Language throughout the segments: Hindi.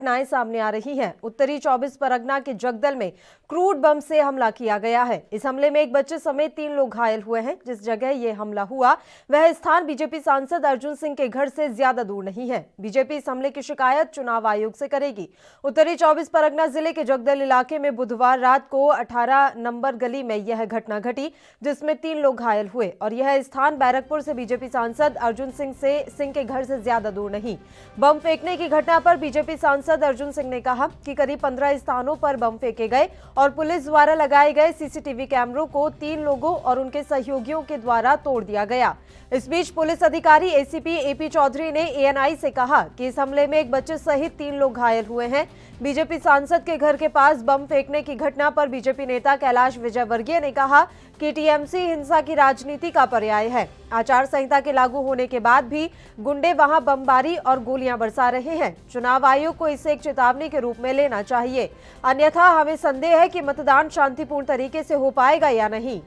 घटनाएं सामने आ रही हैं। उत्तरी 24 परगना के जगदल में क्रूड बम से हमला किया गया है। इस हमले में एक बच्चे समेत 3 लोग घायल हुए हैं। जिस जगह यह हमला हुआ वह स्थान बीजेपी सांसद अर्जुन सिंह के घर से ज्यादा दूर नहीं है। बीजेपी इस हमले की शिकायत चुनाव आयोग से करेगी। उत्तरी 24 परगना जिले के जगदल इलाके में बुधवार रात को 18 नंबर गली में यह घटना घटी, जिसमें 3 लोग घायल हुए और यह स्थान बैरकपुर से बीजेपी सांसद अर्जुन सिंह के घर से ज्यादा दूर नहीं। बम फेंकने की घटना पर बीजेपी सांसद अर्जुन सिंह ने कहा कि करीब 15 स्थानों पर बम फेंके गए और पुलिस द्वारा लगाए गए सीसीटीवी कैमरों को 3 लोगों और उनके सहयोगियों के द्वारा तोड़ दिया गया। इस बीच पुलिस अधिकारी एसीपी एपी चौधरी ने एएनआई से कहा कि इस हमले में एक बच्चे सहित 3 लोग घायल हुए हैं। बीजेपी सांसद के घर के पास बम फेंकने की घटना पर बीजेपी नेता कैलाश विजयवर्गीय ने कहा कि टीएमसी हिंसा की राजनीति का पर्याय है। आचार संहिता के लागू होने के बाद भी गुंडे वहां बमबारी और गोलियां बरसा रहे हैं। चुनाव आयोग को इसे एक चेतावनी के रूप में लेना चाहिए, अन्यथा हमें संदेह है कि मतदान शांतिपूर्ण तरीके से हो पाएगा या नहीं।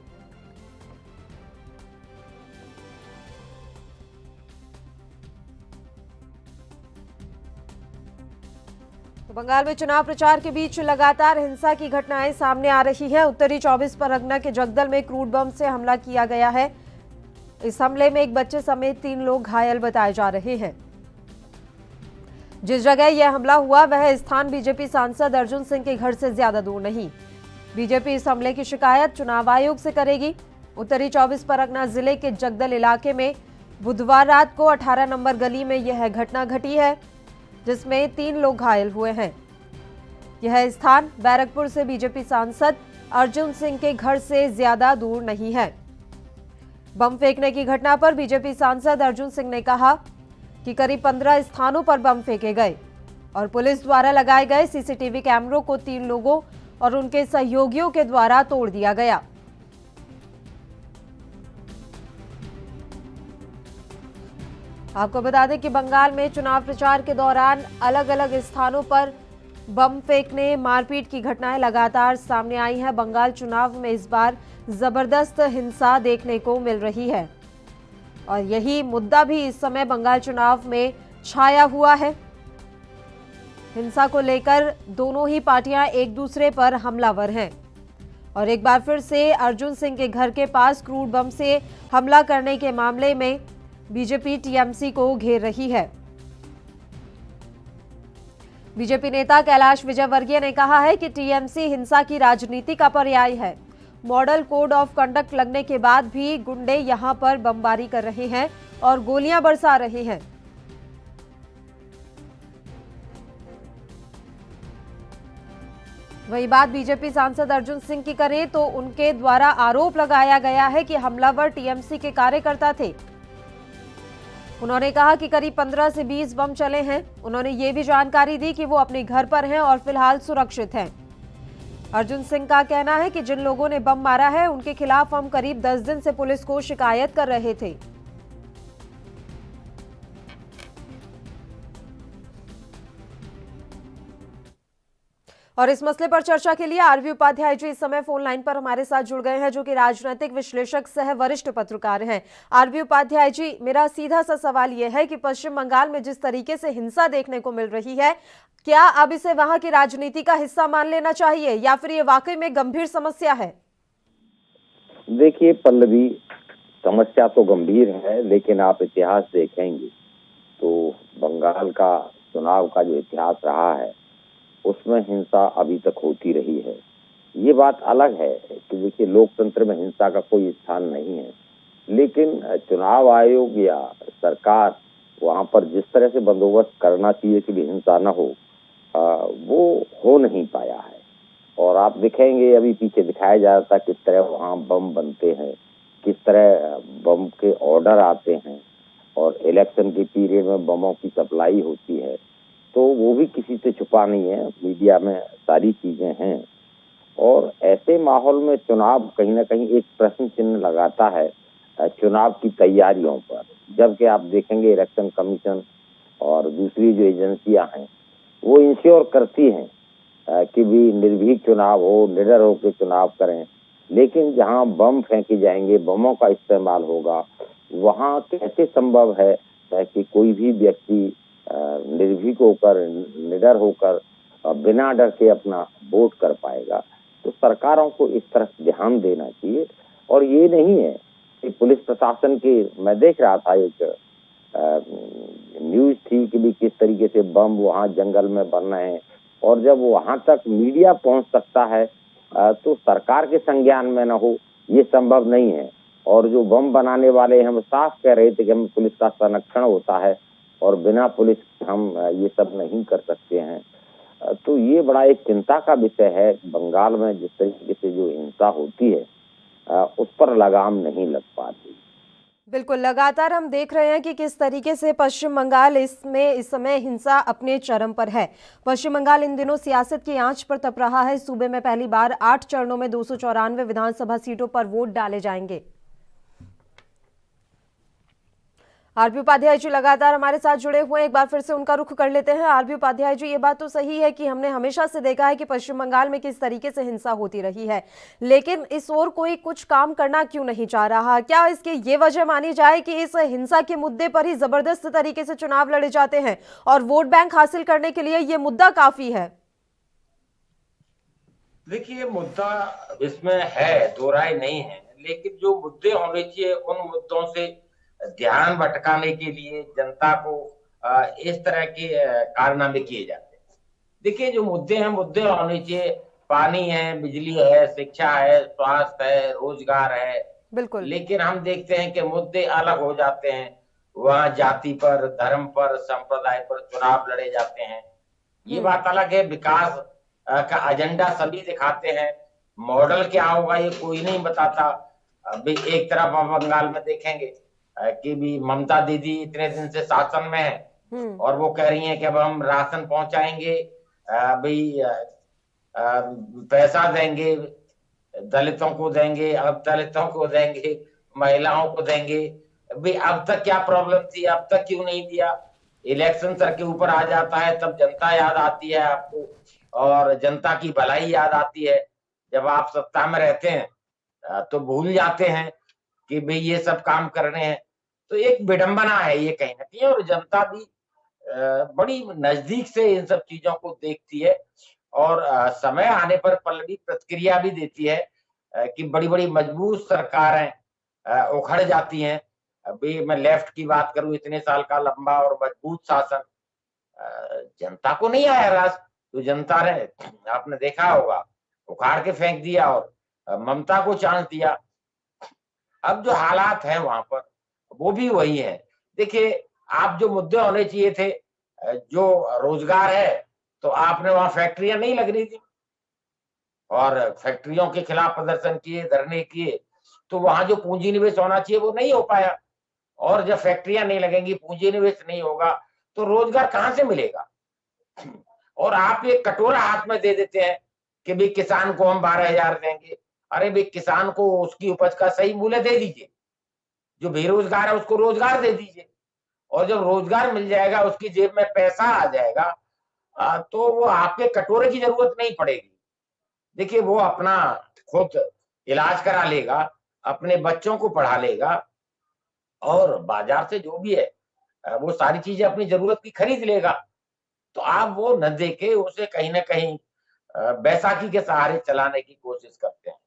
बंगाल में चुनाव प्रचार के बीच लगातार हिंसा की घटनाएं सामने आ रही हैं। उत्तरी 24 परगना के जगदल में क्रूड बम से हमला किया गया है। इस हमले में एक बच्चे समेत 3 लोग घायल बताए जा रहे हैं। जिस जगह यह हमला हुआ वह स्थान बीजेपी सांसद अर्जुन सिंह के घर से ज्यादा दूर नहीं। बीजेपी इस हमले की शिकायत चुनाव आयोग से करेगी। उत्तरी 24 परगना जिले के जगदल इलाके में बुधवार रात को 18 नंबर गली में यह घटना घटी है, जिसमें 3 लोग घायल हुए हैं। यह स्थान बैरकपुर से बीजेपी सांसद अर्जुन सिंह के घर से ज्यादा दूर नहीं है। बम फेंकने की घटना पर बीजेपी सांसद अर्जुन सिंह ने कहा कि करीब 15 स्थानों पर बम फेंके गए और पुलिस द्वारा लगाए गए सीसीटीवी कैमरों को 3 लोगों और उनके सहयोगियों के द्वारा तोड़ दिया गया। आपको बता दें कि बंगाल में चुनाव प्रचार के दौरान अलग अलग स्थानों पर बम फेंकने, मारपीट की घटनाएं लगातार सामने आई हैं। बंगाल चुनाव में इस बार जबरदस्त हिंसा देखने को मिल रही है और यही मुद्दा भी इस समय बंगाल चुनाव में छाया हुआ है। हिंसा को लेकर दोनों ही पार्टियां एक दूसरे पर हमलावर हैं और एक बार फिर से अर्जुन सिंह के घर के पास क्रूड बम से हमला करने के मामले में बीजेपी टीएमसी को घेर रही है। बीजेपी नेता कैलाश विजयवर्गीय ने कहा है कि टीएमसी हिंसा की राजनीति का पर्याय है। मॉडल कोड ऑफ कंडक्ट लगने के बाद भी गुंडे यहां पर बमबारी कर रहे हैं और गोलियां बरसा रहे हैं। वही बात बीजेपी सांसद अर्जुन सिंह की करें तो उनके द्वारा आरोप लगाया गया है कि हमलावर टीएमसी के कार्यकर्ता थे। उन्होंने कहा कि करीब 15 से 20 बम चले हैं। उन्होंने ये भी जानकारी दी कि वो अपने घर पर हैं और फिलहाल सुरक्षित हैं। अर्जुन सिंह का कहना है कि जिन लोगों ने बम मारा है उनके खिलाफ हम करीब 10 दिन से पुलिस को शिकायत कर रहे थे। और इस मसले पर चर्चा के लिए आरवी उपाध्याय जी इस समय फोन लाइन पर हमारे साथ जुड़ गए हैं, जो कि राजनीतिक विश्लेषक सह वरिष्ठ पत्रकार हैं। आरवी उपाध्याय जी, मेरा सीधा सा सवाल यह है कि पश्चिम बंगाल में जिस तरीके से हिंसा देखने को मिल रही है, क्या अब इसे वहां की राजनीति का हिस्सा मान लेना चाहिए या फिर ये वाकई में गंभीर समस्या है? देखिए पल्लवी, समस्या तो गंभीर है, लेकिन आप इतिहास देखेंगे तो बंगाल का चुनाव का जो इतिहास रहा है उसमें हिंसा अभी तक होती रही है। ये बात अलग है कि देखिए लोकतंत्र में हिंसा का कोई स्थान नहीं है, लेकिन चुनाव आयोग या सरकार वहां पर जिस तरह से बंदोबस्त करना चाहिए कि हिंसा न हो, वो हो नहीं पाया है। और आप देखेंगे अभी पीछे दिखाया जा रहा था किस तरह वहाँ बम बनते हैं, किस तरह बम के ऑर्डर आते हैं और इलेक्शन के पीरियड में बमों की सप्लाई होती है, तो वो भी किसी से छुपा नहीं है, मीडिया में सारी चीजें हैं। और ऐसे माहौल में चुनाव कहीं ना कहीं एक प्रश्न चिन्ह लगाता है चुनाव की तैयारियों पर। जबकि आप देखेंगे इलेक्शन कमीशन और दूसरी जो एजेंसियां हैं वो इंश्योर करती हैं कि भी निर्भीक चुनाव हो, निडर होकर चुनाव करें, लेकिन जहां बम फेंके जाएंगे, बमों का इस्तेमाल होगा, वहां कैसे संभव है कि कोई भी व्यक्ति निर्भीक होकर, निडर होकर, बिना डर के अपना वोट कर पाएगा। तो सरकारों को इस तरफ ध्यान देना चाहिए। और ये नहीं है कि पुलिस प्रशासन के, मैं देख रहा था एक न्यूज थी कि भी किस तरीके से बम वहां जंगल में बन रहे हैं, और जब वहां तक मीडिया पहुंच सकता है तो सरकार के संज्ञान में न हो, ये संभव नहीं है। और जो बम बनाने वाले हम साफ कह रहे थे कि हमें पुलिस का संरक्षण होता है और बिना पुलिस हम ये सब नहीं कर सकते हैं। तो ये बड़ा एक चिंता का विषय है। बंगाल में जिस तरीके से जो हिंसा होती है उस पर लगाम नहीं लग पाती। बिल्कुल, लगातार हम देख रहे हैं कि किस तरीके से पश्चिम बंगाल इसमें इस समय हिंसा अपने चरम पर है। पश्चिम बंगाल इन दिनों सियासत की आंच पर तप रहा है। सूबे में पहली बार 8 चरणों में 294 विधानसभा सीटों पर वोट डाले जाएंगे। आरपी उपाध्याय जी लगातार हमारे साथ जुड़े हुए हैं, एक बार फिर से उनका रुख कर लेते हैं। आरपी उपाध्याय जी, ये बात तो सही है कि हमने हमेशा से देखा है कि पश्चिम बंगाल में किस तरीके से हिंसा होती रही है, लेकिन इस ओर कोई कुछ काम करना क्यों नहीं चाह रहा? क्या इसकी ये वजह मानी जाए कि इस हिंसा के मुद्दे पर ही जबरदस्त तरीके से चुनाव लड़े जाते हैं और वोट बैंक हासिल करने के लिए ये मुद्दा काफी है? देखिए, मुद्दा इसमें है, दो राय नहीं है, लेकिन जो मुद्दे होने चाहिए उन मुद्दों से ध्यान भटकाने के लिए जनता को इस तरह के कारनामे किए जाते हैं। देखिए, जो मुद्दे हैं, मुद्दे होने चाहिए। पानी है, बिजली है, शिक्षा है, स्वास्थ्य है, रोजगार है। बिल्कुल। लेकिन हम देखते हैं कि मुद्दे अलग हो जाते हैं। वहां जाति पर, धर्म पर, संप्रदाय पर चुनाव लड़े जाते हैं। ये बात अलग है। विकास का एजेंडा सभी दिखाते हैं, मॉडल क्या होगा ये कोई नहीं बताता। अभी एक तरफ हम बंगाल में देखेंगे कि भी ममता दीदी इतने दिन से शासन में है और वो कह रही हैं कि अब हम राशन पहुंचाएंगे, भाई पैसा देंगे, दलितों को देंगे, अब दलितों को देंगे, महिलाओं को देंगे। भाई अब तक क्या प्रॉब्लम थी, अब तक क्यों नहीं दिया? इलेक्शन सर के ऊपर आ जाता है तब जनता याद आती है आपको, और जनता की भलाई याद आती है। जब आप सत्ता में रहते हैं तो भूल जाते हैं कि भाई ये सब काम कर रहे हैं। तो एक विडंबना है ये कहीं ना कहीं, और जनता भी बड़ी नजदीक से इन सब चीजों को देखती है और समय आने पर पलटी प्रतिक्रिया भी देती है कि बड़ी बड़ी मजबूत सरकारें उखड़ जाती हैं। अभी मैं लेफ्ट की बात करूं, इतने साल का लंबा और मजबूत शासन जनता को नहीं आया रास, तो जनता ने, आपने देखा होगा, उखाड़ के फेंक दिया और ममता को चांस दिया। अब जो हालात हैं वहां पर वो भी वही है। देखिए, आप जो मुद्दे होने चाहिए थे, जो रोजगार है, तो आपने वहां फैक्ट्रियां नहीं लगनी थी और फैक्ट्रियों के खिलाफ प्रदर्शन किए, धरने किए, तो वहां जो पूंजी निवेश होना चाहिए वो नहीं हो पाया। और जब फैक्ट्रियां नहीं लगेंगी, पूंजी निवेश नहीं होगा, तो रोजगार कहां से मिलेगा? और आप एक कटोरा हाथ में दे देते हैं कि भाई किसान को हम 12,000 देंगे। अरे भाई, किसान को उसकी उपज का सही मूल्य दे दीजिए, जो बेरोजगार है उसको रोजगार दे दीजिए, और जब रोजगार मिल जाएगा, उसकी जेब में पैसा आ जाएगा, तो वो आपके कटोरे की जरूरत नहीं पड़ेगी। देखिए, वो अपना खुद इलाज करा लेगा, अपने बच्चों को पढ़ा लेगा, और बाजार से जो भी है वो सारी चीजें अपनी जरूरत की खरीद लेगा। तो आप वो न देके उसे कहीं ना कहीं बैसाखी के सहारे चलाने की कोशिश करते हैं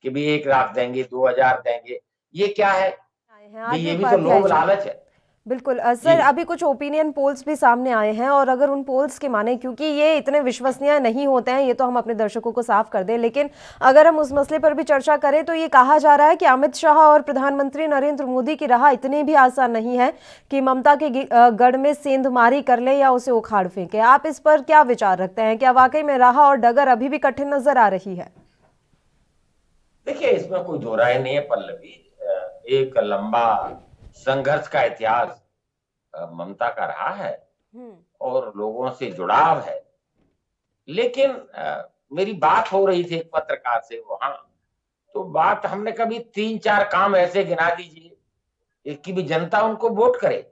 कि भी 1 लाख देंगे, 2,000 देंगे। ये क्या है? आए हैं भी आरपी ये भी तो उपाध्याय लोभ जी। लालच है। बिल्कुल जी। सर, अभी कुछ ओपिनियन पोल्स भी सामने आए हैं और अगर उन पोल्स के माने, क्योंकि ये इतने विश्वसनीय नहीं होते हैं, ये तो हम अपने दर्शकों को साफ कर दें, लेकिन अगर हम उस मसले पर भी चर्चा करें तो ये कहा जा रहा है कि अमित शाह और प्रधानमंत्री नरेंद्र मोदी की राह इतनी भी आसान नहीं है कि ममता के गढ़ में सेंधमारी कर ले या उसे उखाड़ फेंके। आप इस पर क्या विचार रखते हैं? क्या वाकई में राह और डगर अभी भी कठिन नजर आ रही है? देखिए, इसमें कोई दो राय नहीं है पल्लवी। एक लंबा संघर्ष का इतिहास ममता का रहा है और लोगों से जुड़ाव है। लेकिन मेरी बात हो रही थी एक पत्रकार से वहां, तो बात हमने कभी 3-4 काम ऐसे गिना दीजिए कि भी जनता उनको वोट करे।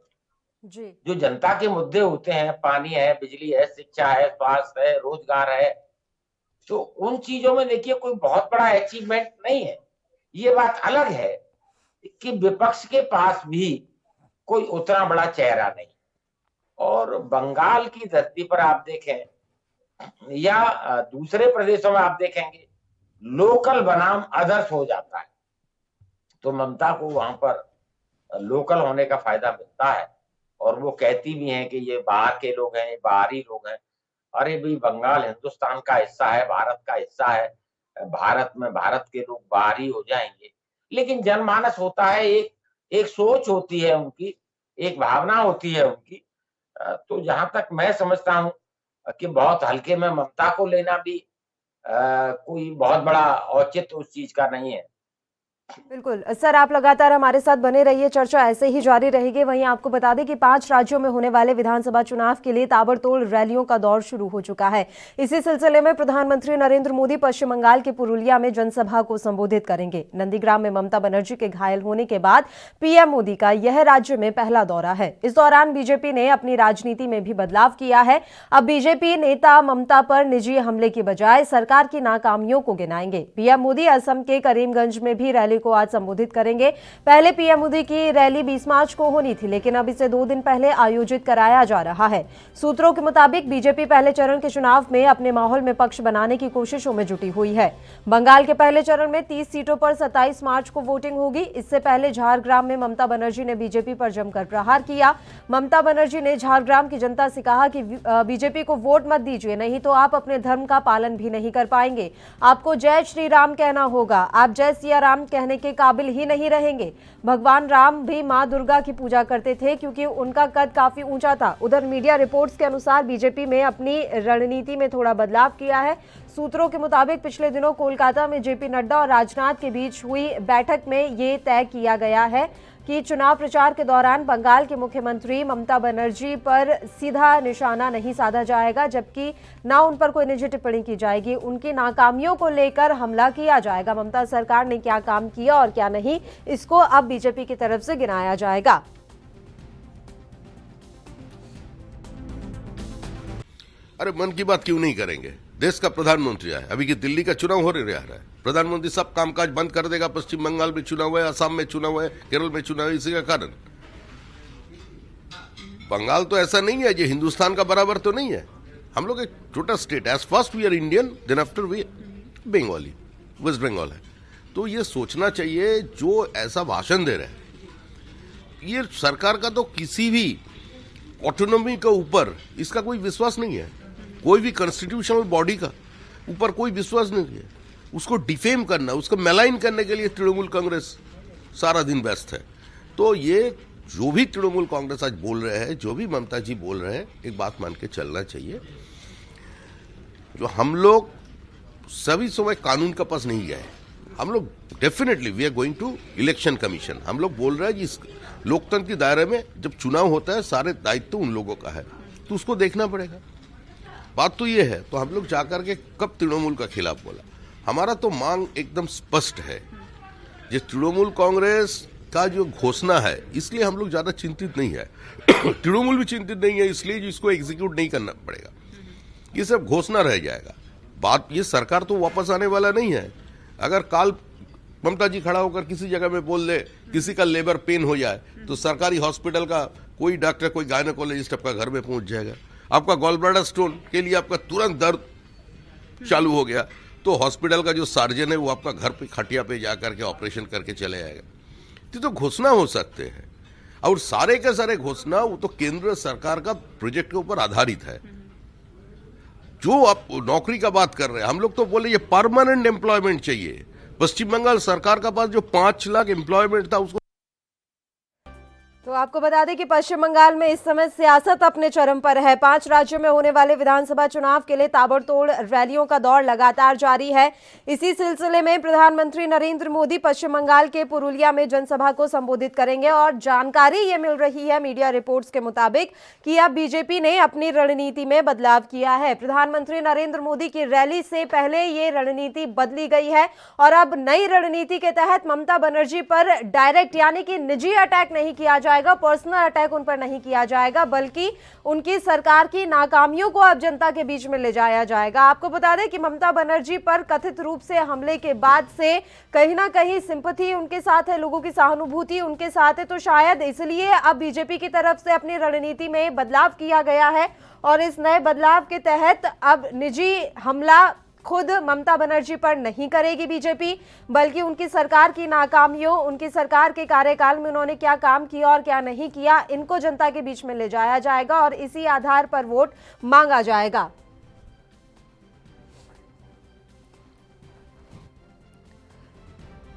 जी। जो जनता के मुद्दे होते हैं, पानी है, बिजली है, शिक्षा है, स्वास्थ्य है, रोजगार है, तो उन चीजों में देखिए कोई बहुत बड़ा अचीवमेंट नहीं है। ये बात अलग है कि विपक्ष के पास भी कोई उतना बड़ा चेहरा नहीं। और बंगाल की धरती पर आप देखें या दूसरे प्रदेशों में आप देखेंगे, लोकल बनाम अदर्स हो जाता है। तो ममता को वहां पर लोकल होने का फायदा मिलता है और वो कहती भी हैं कि ये बाहर के लोग हैं, ये बाहरी लोग हैं। अरे भाई, बंगाल हिंदुस्तान का हिस्सा है, भारत का हिस्सा है। भारत में भारत के लोग बाहरी हो जाएंगे, लेकिन जनमानस होता है, एक एक सोच होती है उनकी, एक भावना होती है उनकी। तो जहां तक मैं समझता हूं कि बहुत हल्के में ममता को लेना भी कोई बहुत बड़ा औचित्य उस चीज का नहीं है। बिल्कुल सर, आप लगातार हमारे साथ बने रहिए, चर्चा ऐसे ही जारी रहेगी। वहीं आपको बता दें कि 5 राज्यों में होने वाले विधानसभा चुनाव के लिए ताबड़तोड़ रैलियों का दौर शुरू हो चुका है। इसी सिलसिले में प्रधानमंत्री नरेंद्र मोदी पश्चिम बंगाल के पुरुलिया में जनसभा को संबोधित करेंगे। नंदीग्राम में ममता बनर्जी के घायल होने के बाद पीएम मोदी का यह राज्य में पहला दौरा है। इस दौरान बीजेपी ने अपनी राजनीति में भी बदलाव किया है। अब बीजेपी नेता ममता पर निजी हमले की बजाय सरकार की नाकामियों को गिनाएंगे। पीएम मोदी असम के करीमगंज में भी रैली को आज संबोधित करेंगे। पहले पीएम मोदी की रैली 20 मार्च को होनी थी, लेकिन अब इसे 2 दिन पहले आयोजित कराया जा रहा है। सूत्रों के मुताबिक बीजेपी पहले चरण के चुनाव में अपने माहौल में पक्ष बनाने की कोशिशों में जुटी हुई है। बंगाल के पहले चरण में 30 सीटों पर 27 मार्च को वोटिंग होगी। इससे पहले झारग्राम में ममता बनर्जी ने बीजेपी पर जमकर प्रहार किया। ममता बनर्जी ने झारग्राम की जनता से कहा कि बीजेपी को वोट मत दीजिए, नहीं तो आप अपने धर्म का पालन भी नहीं कर पाएंगे। आपको जय श्री राम कहना होगा, आप जय सिया राम कहने के काबिल ही नहीं रहेंगे। भगवान राम भी मां दुर्गा की पूजा करते थे क्योंकि उनका कद काफी ऊंचा था। उधर मीडिया रिपोर्ट्स के अनुसार बीजेपी में अपनी रणनीति में थोड़ा बदलाव किया है। सूत्रों के मुताबिक पिछले दिनों कोलकाता में जेपी नड्डा और राजनाथ के बीच हुई बैठक में ये तय किया गया है कि चुनाव प्रचार के दौरान बंगाल के मुख्यमंत्री ममता बनर्जी पर सीधा निशाना नहीं साधा जाएगा, जबकि न उन पर कोई निजी टिप्पणी की जाएगी। उनकी नाकामियों को लेकर हमला किया जाएगा। ममता सरकार ने क्या काम किया और क्या नहीं, इसको अब बीजेपी की तरफ से गिनाया जाएगा। अरे मन की बात क्यों नहीं करेंगे? देश का प्रधानमंत्री है, अभी की दिल्ली का चुनाव हो रहा है, प्रधानमंत्री सब कामकाज बंद कर देगा। पश्चिम बंगाल में चुनाव है, असम में चुनाव है, केरल में चुनाव है, इसी का कारण बंगाल तो ऐसा नहीं है, ये हिंदुस्तान का बराबर तो नहीं है। हम लोग एक छोटा state, as first we are Indian, then after we Bengali, West Bengal है। तो ये सोचना चाहिए, जो ऐसा भाषण दे रहे हैं, ये सरकार का तो किसी भी ऑटोनॉमी के ऊपर इसका कोई विश्वास नहीं है, कोई भी कॉन्स्टिट्यूशनल बॉडी का ऊपर कोई विश्वास नहीं है। उसको डिफेम करना, उसको मेलाइन करने के लिए तृणमूल कांग्रेस सारा दिन व्यस्त है। तो ये जो भी तृणमूल कांग्रेस आज बोल रहे हैं, जो भी ममता जी बोल रहे हैं, एक बात मान के चलना चाहिए, जो हम लोग सभी समय कानून के पास नहीं गए। हम लोग definitely we are going to election commission. हम लोग बोल रहे हैं इस लोकतंत्र के दायरे में जब चुनाव होता है, सारे दायित्व उन लोगों का है, तो उसको देखना पड़ेगा। बात तो ये है, तो हम लोग जाकर के कब तृणमूल का खिलाफ बोला? हमारा तो मांग एकदम स्पष्ट है। ये तृणमूल कांग्रेस का जो घोषणा है, इसलिए हम लोग ज्यादा चिंतित नहीं है। तृणमूल भी चिंतित नहीं है, इसलिए इसको एग्जीक्यूट नहीं करना पड़ेगा, ये सब घोषणा रह जाएगा। बात ये, सरकार तो वापस आने वाला नहीं है। अगर काल ममता जी खड़ा होकर किसी जगह में बोल दे, किसी का लेबर पेन हो जाए, तो सरकारी हॉस्पिटल का कोई डॉक्टर, कोई गायनेकोलॉजिस्ट आपका घर में पहुंच जाएगा। आपका गॉलब्लैडर स्टोन के लिए आपका तुरंत दर्द चालू हो गया, तो हॉस्पिटल का जो सर्जन है वो आपका घर पे खटिया पे जाकर के ऑपरेशन करके चले जाएगा। तो घोषणा हो सकते हैं, और सारे के सारे घोषणा वो तो केंद्र सरकार का प्रोजेक्ट के ऊपर आधारित है। जो आप नौकरी का बात कर रहे हैं, हम लोग तो बोले ये परमानेंट एम्प्लॉयमेंट चाहिए। पश्चिम बंगाल सरकार का पास जो 5 लाख एम्प्लॉयमेंट था, उसको तो आपको बता दें कि पश्चिम बंगाल में इस समय सियासत अपने चरम पर है। 5 राज्यों में होने वाले विधानसभा चुनाव के लिए ताबड़तोड़ रैलियों का दौर लगातार जारी है। इसी सिलसिले में प्रधानमंत्री नरेंद्र मोदी पश्चिम बंगाल के पुरुलिया में जनसभा को संबोधित करेंगे और जानकारी ये मिल रही है मीडिया रिपोर्ट्स के मुताबिक कि अब बीजेपी ने अपनी रणनीति में बदलाव किया है। प्रधानमंत्री नरेंद्र मोदी की रैली से पहले ये रणनीति बदली गई है और अब नई रणनीति के तहत ममता बनर्जी पर डायरेक्ट यानी कि निजी अटैक नहीं किया जाएगा, जाएगा, पर्सनल अटैक उन पर नहीं किया जाएगा, बल्कि उनकी सरकार की नाकामियों को अब जनता के बीच में ले जाया जाएगा। आपको बता दें कि ममता बनर्जी पर कथित रूप से हमले के बाद से कहीं ना कहीं सिंपैथी उनके साथ है, लोगों की सहानुभूति उनके साथ है, तो शायद इसलिए अब बीजेपी की तरफ से अपनी रणनीति में बदलाव किया गया है और इस नए बदलाव के तहत अब निजी हमला खुद ममता बनर्जी पर नहीं करेगी बीजेपी, बल्कि उनकी सरकार की नाकामियों, उनकी सरकार के कार्यकाल में उन्होंने क्या काम किया और क्या नहीं किया, इनको जनता के बीच में ले जाया जाएगा और इसी आधार पर वोट मांगा जाएगा।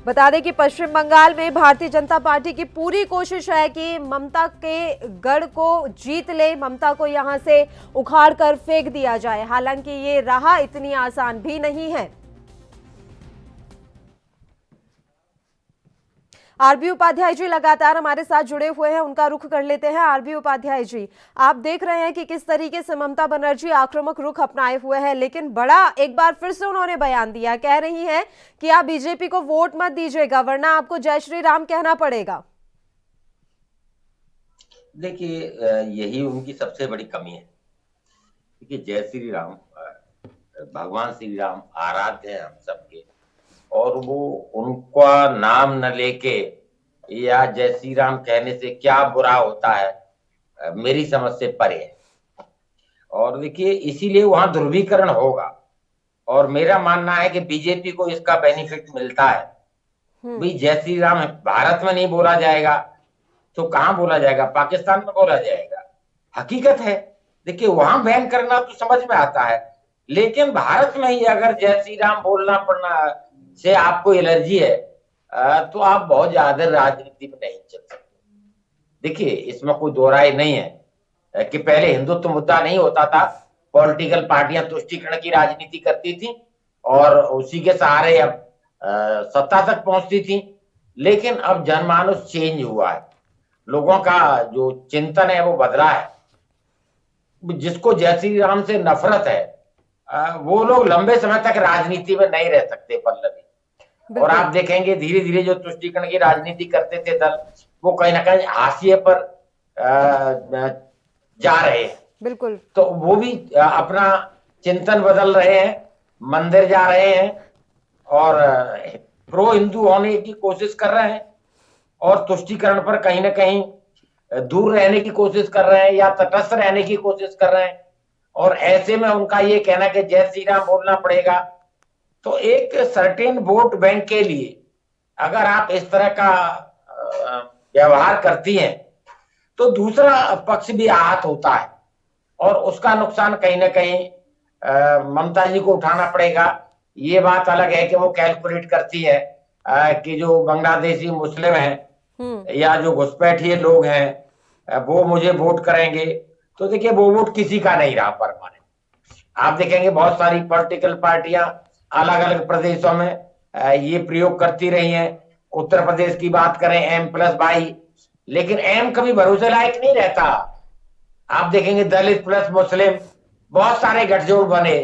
बता दें कि पश्चिम बंगाल में भारतीय जनता पार्टी की पूरी कोशिश है कि ममता के गढ़ को जीत ले, ममता को यहां से उखाड़ कर फेंक दिया जाए। हालांकि ये राह इतनी आसान भी नहीं है। आरबी उपाध्याय जी लगातार हमारे साथ जुड़े हुए हैं, उनका रुख कर लेते हैं। आरबी उपाध्याय जी, आप देख रहे हैं कि किस तरीके से ममता बनर्जी आक्रामक रुख अपनाए हुए हैं, लेकिन बड़ा एक बार फिर से उन्होंने बयान दिया, कह रही हैं कि आप बीजेपी को वोट मत दीजिएगा वरना आपको जय श्री राम कहना पड़ेगा। देखिए, यही उनकी सबसे बड़ी कमी है कि जय श्री राम, भगवान श्री राम आराध्य हैं हम सबके, और वो उनका नाम न लेके या जय श्री राम कहने से क्या बुरा होता है मेरी समझ से परे है। और देखिए, इसीलिए वहां ध्रुवीकरण होगा और मेरा मानना है कि बीजेपी को इसका बेनिफिट मिलता है। भाई जय श्री राम भारत में नहीं बोला जाएगा तो कहां बोला जाएगा? पाकिस्तान में बोला जाएगा। हकीकत है, देखिए वहां बैन करना तो समझ में आता है, लेकिन भारत में ही अगर जय श्री राम बोलना पड़ना से आपको एलर्जी है तो आप बहुत ज्यादा राजनीति में नहीं चल सकते। देखिए, इसमें कोई दो राय नहीं है कि पहले हिंदुत्व मुद्दा नहीं होता था, पॉलिटिकल पार्टियां तुष्टीकरण की राजनीति करती थी और उसी के सहारे अब सत्ता तक पहुंचती थी। लेकिन अब जनमानस चेंज हुआ है, लोगों का जो चिंतन है वो बदला है। जिसको जय श्री राम से नफरत है वो लोग लंबे समय तक राजनीति में नहीं रह सकते पल्लवी। और आप देखेंगे धीरे धीरे जो तुष्टीकरण की राजनीति करते थे दल, वो कहीं ना कहीं हाशिए पर जा रहे हैं। बिल्कुल, तो वो भी अपना चिंतन बदल रहे हैं, मंदिर जा रहे हैं और प्रो हिंदू होने की कोशिश कर रहे हैं और तुष्टीकरण पर कहीं ना कहीं दूर रहने की कोशिश कर रहे हैं या तटस्थ रहने की कोशिश कर रहे हैं। और ऐसे में उनका ये कहना कि जय श्री राम बोलना पड़ेगा, तो एक सर्टेन वोट बैंक के लिए अगर आप इस तरह का व्यवहार करती हैं तो दूसरा पक्ष भी आहत होता है और उसका नुकसान कहीं ना कहीं ममता जी को उठाना पड़ेगा। ये बात अलग है कि वो कैलकुलेट करती है कि जो बांग्लादेशी मुस्लिम हैं या जो घुसपैठिए लोग हैं वो मुझे वोट करेंगे, तो देखिए वो वोट किसी का नहीं रहा परमानेंट। आप देखेंगे बहुत सारी पॉलिटिकल पार्टियां अलग अलग प्रदेशों में ये प्रयोग करती रही हैं। उत्तर प्रदेश की बात करें M+22, लेकिन M कभी भरोसे लायक नहीं रहता। आप देखेंगे दलित प्लस मुस्लिम, बहुत सारे गठजोड़ बने,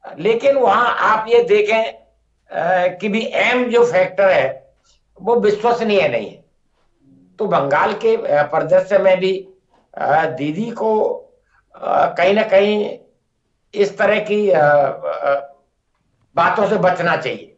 लेकिन वहां आप ये देखें कि भी M जो फैक्टर है वो विश्वसनीय नहीं है। तो बंगाल के परिदृश्य में भी दीदी को कहीं ना कहीं इस तरह की बातों से बचना चाहिए।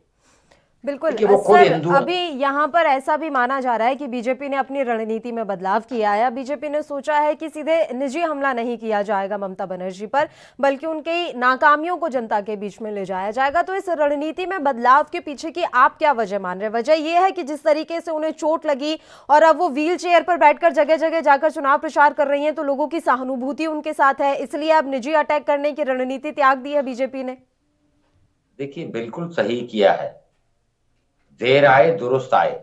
बिल्कुल सर, अभी यहाँ पर ऐसा भी माना जा रहा है कि बीजेपी ने अपनी रणनीति में बदलाव किया है। बीजेपी ने सोचा है कि सीधे निजी हमला नहीं किया जाएगा ममता बनर्जी पर, बल्कि उनकी नाकामियों को जनता के बीच में ले जाया जाएगा। तो इस रणनीति में बदलाव के पीछे की आप क्या वजह मान रहे हैं? वजह यह है कि जिस तरीके से उन्हें चोट लगी और अब वो व्हील चेयर पर बैठकर जगह जगह जाकर चुनाव प्रचार कर रही है, तो लोगों की सहानुभूति उनके साथ है, इसलिए अब निजी अटैक करने की रणनीति त्याग दी है बीजेपी ने? देखिए, बिल्कुल सही किया है, देर आए दुरुस्त आए।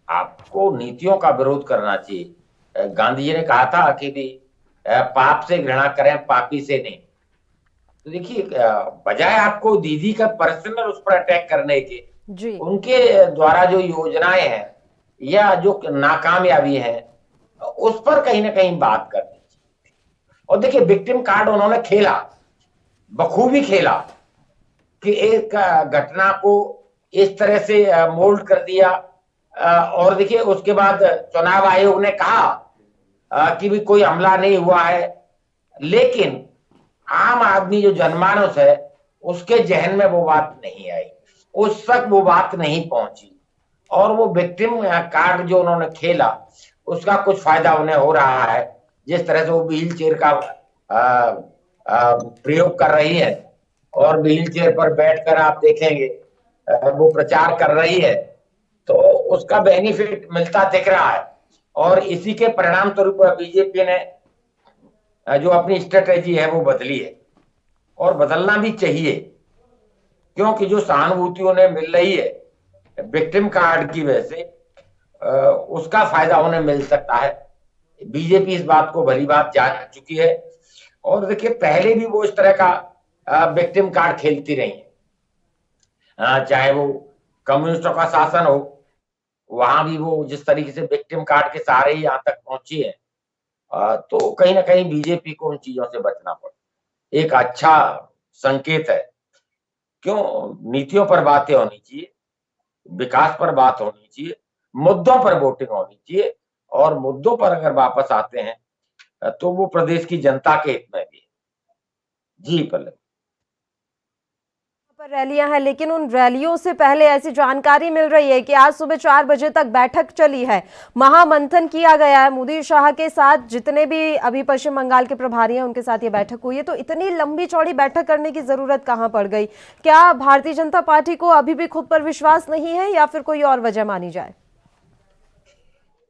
आपको नीतियों का विरोध करना चाहिए। गांधी जी ने कहा था कि भी पाप से घृणा करें, पापी से नहीं। तो देखिए, बजाय आपको दीदी का पर्सनल उस पर अटैक करने के जी, उनके द्वारा जो योजनाएं हैं या जो नाकामयाबी है उस पर कहीं ना कहीं बात करनी चाहिए। और देखिए, विक्टिम कार्ड उन्होंने खेला, बखूबी खेला कि एक घटना को इस तरह से मोल्ड कर दिया और देखिए उसके बाद चुनाव आयोग ने कहा कि भी कोई हमला नहीं हुआ है, लेकिन आम आदमी जो जनमानस है उसके जहन में वो बात नहीं आई, उस तक वो बात नहीं पहुंची, और वो विक्टिम कार्ड जो उन्होंने खेला उसका कुछ फायदा उन्हें हो रहा है। जिस तरह से वो व्हील चेयर का प्रयोग कर रही है और व्हील चेयर पर बैठकर आप देखेंगे वो प्रचार कर रही है, तो उसका बेनिफिट मिलता दिख रहा है। और इसी के परिणाम स्वरूप बीजेपी ने जो अपनी स्ट्रेटेजी है वो बदली है, और बदलना भी चाहिए, क्योंकि जो सहानुभूति उन्हें मिल रही है विक्टिम कार्ड की वजह से उसका फायदा उन्हें मिल सकता है। बीजेपी इस बात को भली बात जान चुकी है, और देखिए पहले भी वो इस तरह का विक्टिम कार्ड खेलती रही है, चाहे वो कम्युनिस्टों का शासन हो, वहां भी वो जिस तरीके से विक्टिम कार्ड के सहारे ही यहाँ तक पहुंची है, तो कहीं ना कहीं बीजेपी को उन चीजों से बचना पड़े। एक अच्छा संकेत है, क्यों नीतियों पर बातें होनी चाहिए, विकास पर बात होनी चाहिए, मुद्दों पर वोटिंग होनी चाहिए, और मुद्दों पर अगर वापस आते हैं तो वो प्रदेश की जनता के हित में भी है। जी पल्लवी, पर रैलियां हैं, लेकिन उन रैलियों से पहले ऐसी जानकारी मिल रही है कि आज सुबह 4 बजे तक बैठक चली है, महामंथन किया गया है मोदी शाह के साथ, जितने भी अभी पश्चिम बंगाल के प्रभारी हैं उनके साथ ये बैठक हुई है। तो इतनी लंबी चौड़ी बैठक करने की जरूरत कहां पड़ गई? क्या भारतीय जनता पार्टी को अभी भी खुद पर विश्वास नहीं है, या फिर कोई और वजह मानी जाए?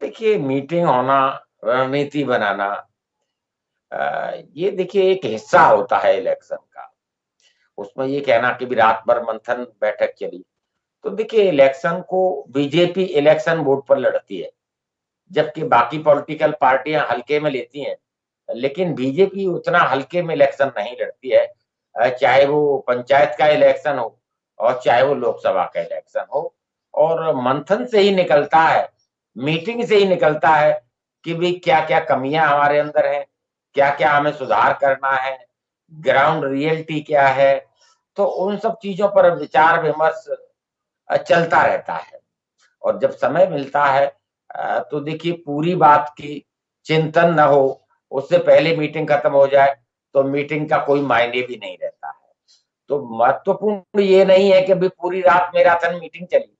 देखिए मीटिंग होना, रणनीति बनाना, ये देखिए एक हिस्सा होता है इलेक्शन का। उसमें ये कहना कि भी रात भर मंथन बैठक चली, तो देखिए इलेक्शन को बीजेपी इलेक्शन बोर्ड पर लड़ती है, जबकि बाकी पॉलिटिकल पार्टियां हल्के में लेती हैं, लेकिन बीजेपी उतना हल्के में इलेक्शन नहीं लड़ती है। चाहे वो पंचायत का इलेक्शन हो और चाहे वो लोकसभा का इलेक्शन हो, और मंथन से ही निकलता है, मीटिंग से ही निकलता है कि भी क्या क्या कमियां हमारे अंदर हैं, क्या क्या हमें सुधार करना है, ग्राउंड रियलिटी क्या है। तो उन सब चीजों पर विचार विमर्श चलता रहता है, और जब समय मिलता है तो देखिए पूरी बात की चिंतन न हो, उससे पहले मीटिंग खत्म हो जाए तो मीटिंग का कोई मायने भी नहीं रहता है। तो महत्वपूर्ण ये नहीं है कि भाई पूरी रात मैराथन मीटिंग चली,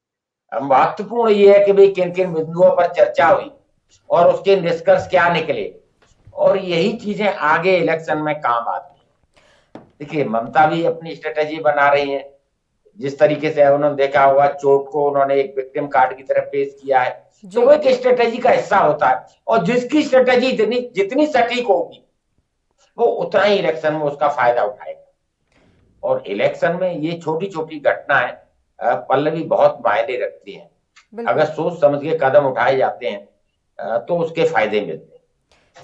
महत्वपूर्ण ये है कि भाई किन किन बिंदुओं पर चर्चा हुई और उसके निष्कर्ष क्या निकले, और यही चीजें आगे इलेक्शन में काम आती हैं। देखिए ममता भी अपनी स्ट्रेटेजी बना रही है, जिस तरीके से उन्होंने देखा होगा चोट को उन्होंने एक विक्टिम कार्ड की तरह पेश किया है, तो वो एक स्ट्रेटेजी का हिस्सा होता है, और जिसकी स्ट्रेटेजी जितनी सटीक होगी वो उतना ही इलेक्शन में उसका फायदा उठाएगा। और इलेक्शन में ये छोटी छोटी घटनाएं पल्लवी बहुत मायने रखती हैं। अगर सोच समझ के कदम उठाए जाते हैं तो उसके फायदे मिलते हैं।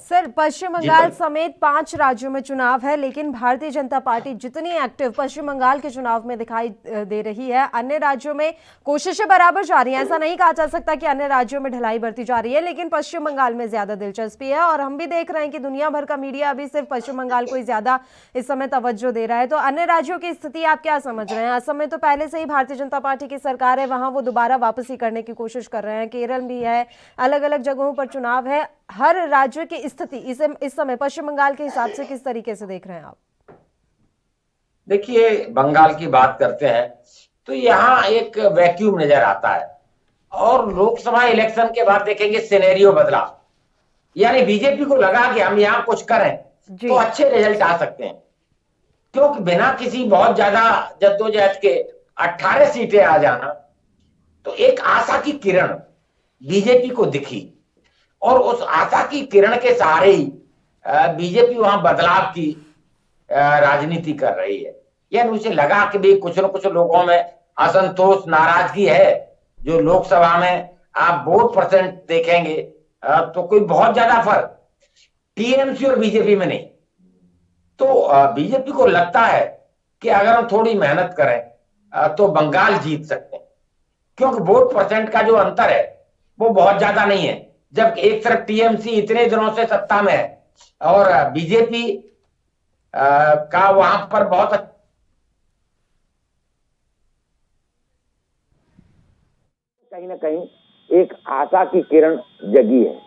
सर, पश्चिम बंगाल समेत 5 राज्यों में चुनाव है, लेकिन भारतीय जनता पार्टी जितनी एक्टिव पश्चिम बंगाल के चुनाव में दिखाई दे रही है, अन्य राज्यों में कोशिशें बराबर जारी हैं। ऐसा नहीं कहा जा सकता कि अन्य राज्यों में ढिलाई बरती जा रही है, लेकिन पश्चिम बंगाल में ज्यादा दिलचस्पी है, और हम भी देख रहे हैं कि दुनिया भर का मीडिया अभी सिर्फ पश्चिम बंगाल को ही ज्यादा इस समय तवज्जो दे रहा है। तो अन्य राज्यों की स्थिति आप क्या समझ रहे हैं? असम में तो पहले से ही भारतीय जनता पार्टी की सरकार है, वहां वो दोबारा वापसी करने की कोशिश कर रहे हैं, केरल भी है, अलग अलग जगहों पर चुनाव है। हर राज्य की स्थिति इस समय पश्चिम बंगाल के हिसाब से किस तरीके से देख रहे हैं आप? देखिए बंगाल की बात करते हैं तो यहाँ एक वैक्यूम नजर आता है, और लोकसभा इलेक्शन के बाद देखेंगे सिनेरियो बदला, यानी बीजेपी को लगा कि हम यहाँ कुछ करें तो अच्छे रिजल्ट आ सकते हैं, क्योंकि बिना किसी बहुत ज्यादा जद्दोजहद के 18 सीटें आ जाना, तो एक आशा की किरण बीजेपी को दिखी, और उस आशा की किरण के सहारे ही बीजेपी वहां बदलाव की राजनीति कर रही है। यानी उसे लगा कि भाई कुछ न कुछ लोगों में असंतोष, नाराजगी है, जो लोकसभा में आप वोट परसेंट देखेंगे तो कोई बहुत ज्यादा फर्क टीएमसी और बीजेपी में नहीं। तो बीजेपी को लगता है कि अगर हम थोड़ी मेहनत करें तो बंगाल जीत सकते हैं, क्योंकि वोट परसेंट का जो अंतर है वो बहुत ज्यादा नहीं है। जब एक तरफ टीएमसी इतने दिनों से सत्ता में है और बीजेपी का वहां पर बहुत कहीं ना कहीं एक आशा की किरण जगी है।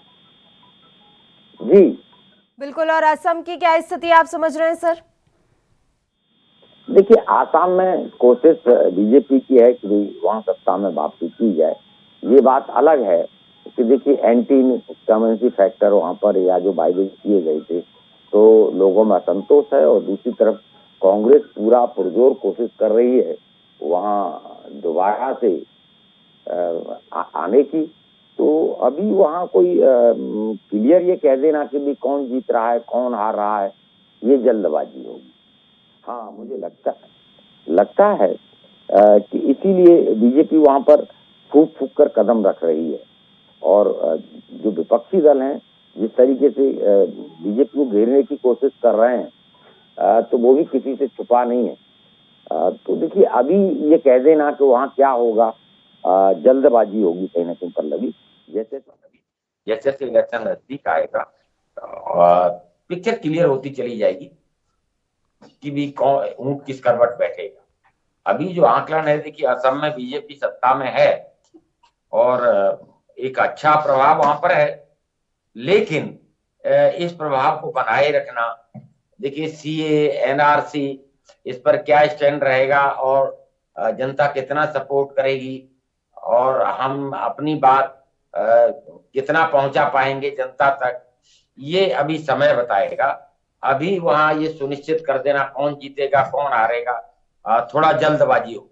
जी बिल्कुल। और असम की क्या स्थिति आप समझ रहे हैं सर? देखिए, आसाम में कोशिश बीजेपी की है कि वहां सत्ता में वापसी की जाए। ये बात अलग है कि देखिए एंटी इनकमेंसी फैक्टर वहां पर या जो वायदे किए गए थे तो लोगों में असंतोष है, और दूसरी तरफ कांग्रेस पूरा पुरजोर कोशिश कर रही है वहां दोबारा से आने की। तो अभी वहां कोई क्लियर ये कह देना कि भी कौन जीत रहा है कौन हार रहा है, ये जल्दबाजी होगी। हाँ, मुझे लगता है कि इसीलिए बीजेपी वहां पर फूक फूक कर कदम रख रही है, और जो विपक्षी दल हैं जिस तरीके से बीजेपी को घेरने की कोशिश कर रहे हैं तो वो भी किसी से छुपा नहीं है। तो देखिए, अभी ये कह देना कि वहां क्या होगा, जल्दबाजी होगी कहीं ना कहीं पल्लवी। जैसे जैसे इलेक्शन नजदीक आएगा और पिक्चर क्लियर होती चली जाएगी कि भी कौन ऊंट किस करवट बैठेगा। अभी जो आंकलन है, देखिए असम में बीजेपी सत्ता में है और एक अच्छा प्रभाव वहां पर है, लेकिन इस प्रभाव को बनाए रखना, देखिए सीए एनआरसी इस पर क्या स्टैंड रहेगा और जनता कितना सपोर्ट करेगी और हम अपनी बात कितना पहुंचा पाएंगे जनता तक, ये अभी समय बताएगा। अभी वहां ये सुनिश्चित कर देना कौन जीतेगा कौन हारेगा थोड़ा जल्दबाजी हो।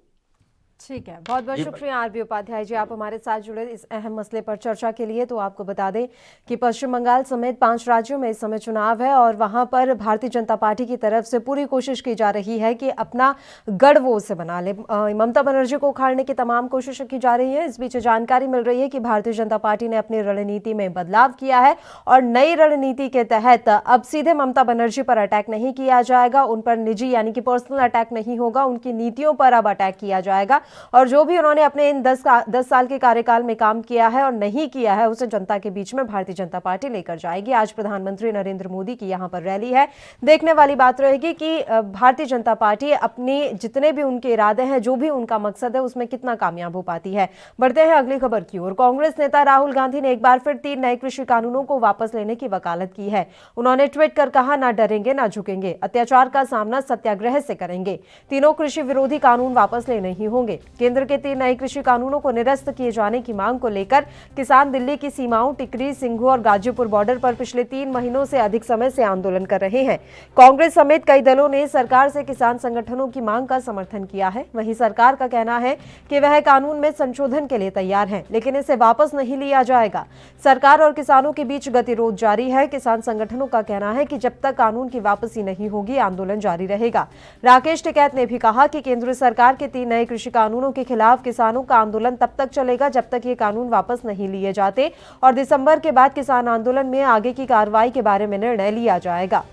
ठीक है, बहुत बहुत शुक्रिया आरबी उपाध्याय जी, आप हमारे साथ जुड़े इस अहम मसले पर चर्चा के लिए। तो आपको बता दें कि पश्चिम बंगाल समेत 5 राज्यों में इस समय चुनाव है और वहां पर भारतीय जनता पार्टी की तरफ से पूरी कोशिश की जा रही है कि अपना गढ़ वो उसे बना ले। ममता बनर्जी को उखाड़ने की तमाम कोशिशें की जा रही है। इस बीच जानकारी मिल रही है कि भारतीय जनता पार्टी ने अपनी रणनीति में बदलाव किया है और नई रणनीति के तहत अब सीधे ममता बनर्जी पर अटैक नहीं किया जाएगा, उन पर निजी यानी कि पर्सनल अटैक नहीं होगा, उनकी नीतियों पर अब अटैक किया जाएगा और जो भी उन्होंने अपने इन 10 साल के कार्यकाल में काम किया है और नहीं किया है उसे जनता के बीच में भारतीय जनता पार्टी लेकर जाएगी। आज प्रधानमंत्री नरेंद्र मोदी की यहां पर रैली है। देखने वाली बात रहेगी कि भारतीय जनता पार्टी अपनी जितने भी उनके इरादे हैं, जो भी उनका मकसद है, उसमें कितना कामयाब हो पाती है। बढ़ते हैं अगली खबर की ओर। कांग्रेस नेता राहुल गांधी ने एक बार फिर 3 नए कृषि कानूनों को वापस लेने की वकालत की है। उन्होंने ट्वीट कर कहा, ना डरेंगे ना झुकेंगे, अत्याचार का सामना सत्याग्रह से करेंगे। तीनों कृषि विरोधी कानून वापस लेने ही होंगे। केंद्र के 3 नए कृषि कानूनों को निरस्त किए जाने की मांग को लेकर किसान दिल्ली की सीमाओं टिकरी, सिंघू और गाजीपुर बॉर्डर पर पिछले 3 महीनों से अधिक समय से आंदोलन कर रहे हैं। कांग्रेस समेत कई दलों ने सरकार से किसान संगठनों की मांग का समर्थन किया है। वहीं सरकार का कहना है कि वह कानून में संशोधन के लिए तैयार है, लेकिन इसे वापस नहीं लिया जाएगा। सरकार और किसानों के बीच गतिरोध जारी है। किसान संगठनों का कहना है कि जब तक कानून की वापसी नहीं होगी, आंदोलन जारी रहेगा। राकेश टिकैत ने भी कहा कि केंद्र सरकार के 3 नए कृषि कानूनों के खिलाफ किसानों का आंदोलन तब तक चलेगा जब तक ये कानून वापस नहीं लिए जाते और दिसंबर के बाद किसान आंदोलन में आगे की कार्रवाई के बारे में निर्णय लिया जाएगा।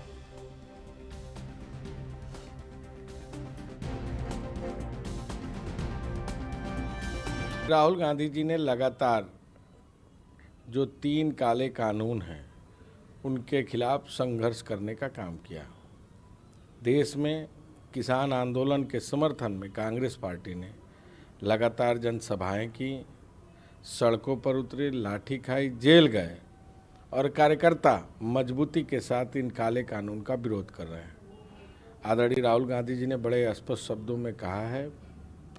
राहुल गांधी जी ने लगातार जो 3 काले कानून हैं उनके खिलाफ संघर्ष करने का काम किया। देश में किसान आंदोलन के समर्थन में कांग्रेस पार्टी ने लगातार जनसभाएं की, सड़कों पर उतरे, लाठी खाई, जेल गए और कार्यकर्ता मजबूती के साथ इन काले कानून का विरोध कर रहे हैं। आदरणीय राहुल गांधी जी ने बड़े स्पष्ट शब्दों में कहा है,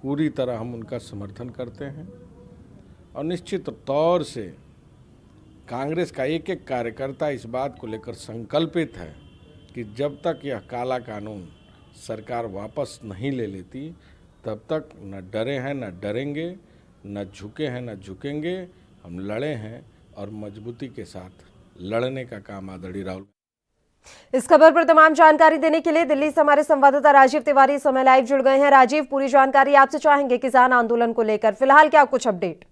पूरी तरह हम उनका समर्थन करते हैं और निश्चित तौर से कांग्रेस का एक एक कार्यकर्ता इस बात को लेकर संकल्पित है कि जब तक यह काला कानून सरकार वापस नहीं ले लेती तब तक न डरे हैं न डरेंगे, न झुके हैं न झुकेंगे। हम लड़े हैं और मजबूती के साथ लड़ने का काम आदरणीय राहुल। इस खबर पर तमाम जानकारी देने के लिए दिल्ली से हमारे संवाददाता राजीव तिवारी इस समय लाइव जुड़ गए हैं। राजीव, पूरी जानकारी आपसे चाहेंगे किसान आंदोलन को लेकर, फिलहाल क्या कुछ अपडेट?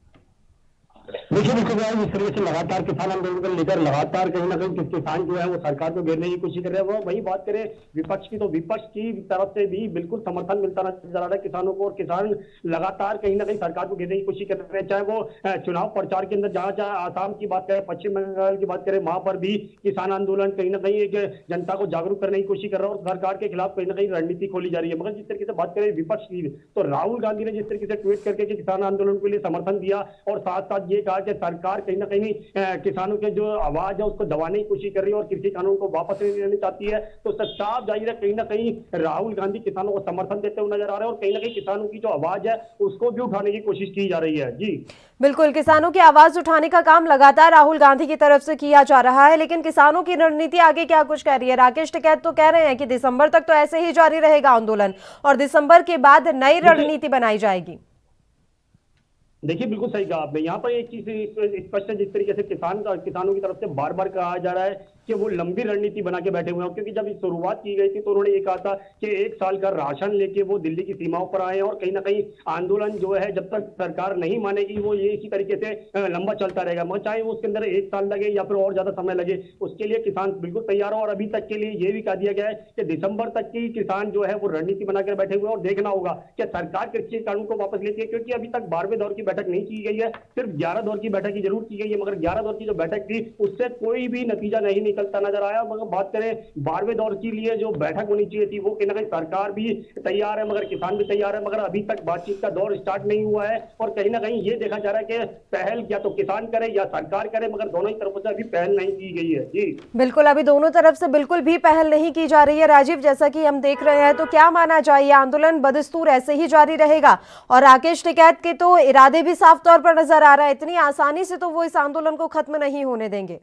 देखिए जिस तरीके से लगातार किसान आंदोलन को लेकर लगातार कहीं ना कहीं किसान जो है वो सरकार को घेरने की कोशिश कर रहे हैं। वो वही बात करें विपक्ष की, तो विपक्ष की तरफ से भी बिल्कुल समर्थन मिलता नजर आ रहा है किसानों को, और किसान लगातार कहीं ना कहीं सरकार को घेरने की कोशिश कर रहे हैं। चाहे वो चुनाव प्रचार के अंदर जहां जहां आसाम की बात करें, पश्चिम बंगाल की बात करें, वहां पर भी किसान आंदोलन कहीं ना कहीं एक जनता को जागरूक करने की कोशिश कर रहा है और सरकार के खिलाफ कहीं ना कहीं रणनीति खोली जा रही है। मगर जिस तरीके से बात करें विपक्ष की, तो राहुल गांधी ने जिस तरीके से ट्वीट करके किसान आंदोलन के लिए समर्थन दिया और साथ साथ ये ये कहा कि सरकार कहीं ना कहीं किसानों के जो आवाज है उसको दबाने की कोशिश कर रही है और कृषि कानून को वापस नहीं लेना चाहती है। तो साफ जाहिर है कहीं ना कहीं राहुल गांधी किसानों को समर्थन देते हुए नजर आ रहे हैं और कहीं ना कहीं किसानों की जो आवाज है उसको भी उठाने की कोशिश की जा रही है। जी बिल्कुल, किसानों की आवाज उठाने का काम लगातार राहुल गांधी की तरफ से किया जा रहा है, लेकिन किसानों की रणनीति आगे क्या कुछ कह रही है? राकेश टिकैत तो कह रहे हैं कि दिसंबर तक तो ऐसे ही जारी रहेगा आंदोलन और दिसंबर के बाद नई रणनीति बनाई जाएगी। देखिए बिल्कुल सही कहा आपने। यहाँ पर एक चीज स्पष्ट है, जिस तरीके से किसानों की तरफ से बार बार कहा जा रहा है कि वो लंबी रणनीति बना के बैठे हुए हैं, क्योंकि जब इस शुरुआत की गई थी तो उन्होंने ये कहा था कि 1 साल का राशन लेके वो दिल्ली की सीमाओं पर आए हैं और कहीं ना कहीं आंदोलन जो है जब तक सरकार नहीं मानेगी वो ये इसी तरीके से लंबा चलता रहेगा, मगर चाहे वो उसके अंदर 1 साल लगे या फिर और ज्यादा समय लगे, उसके लिए किसान बिल्कुल तैयार हो। और अभी तक के लिए ये भी कहा दिया गया है कि दिसंबर तक की किसान जो है वो रणनीति बनाकर बैठे हुए हैं और देखना होगा कि सरकार कृषि कानून को वापस लेती है, क्योंकि अभी तक 12वें दौर की बैठक नहीं की गई है, सिर्फ 11 दौर की बैठक की जरूर की गई है, मगर 11 दौर की जो बैठक थी उससे कोई भी नतीजा नहीं निकलता नजर आया। मगर बात करें 12वें दौर के लिए जो बैठक होनी चाहिए थी वो कहीं ना कहीं सरकार भी तैयार है मगर किसान भी तैयार है, मगर अभी तक बातचीत का दौर स्टार्ट नहीं हुआ है और कहीं ना कहीं ये देखा जा रहा है कि पहल या तो किसान करे या सरकार करे, मगर दोनों ही तरफों से अभी पहल नहीं की गई है। जी बिल्कुल, अभी दोनों तरफ से बिल्कुल भी पहल नहीं की जा रही है राजीव, जैसा कि हम देख रहे हैं। तो क्या माना जाए, आंदोलन बदस्तूर ऐसे ही जारी रहेगा? और राकेश टिकैत के तो इरादे भी साफ तौर पर नजर आ रहा है, इतनी आसानी से तो वो इस आंदोलन को खत्म नहीं होने देंगे।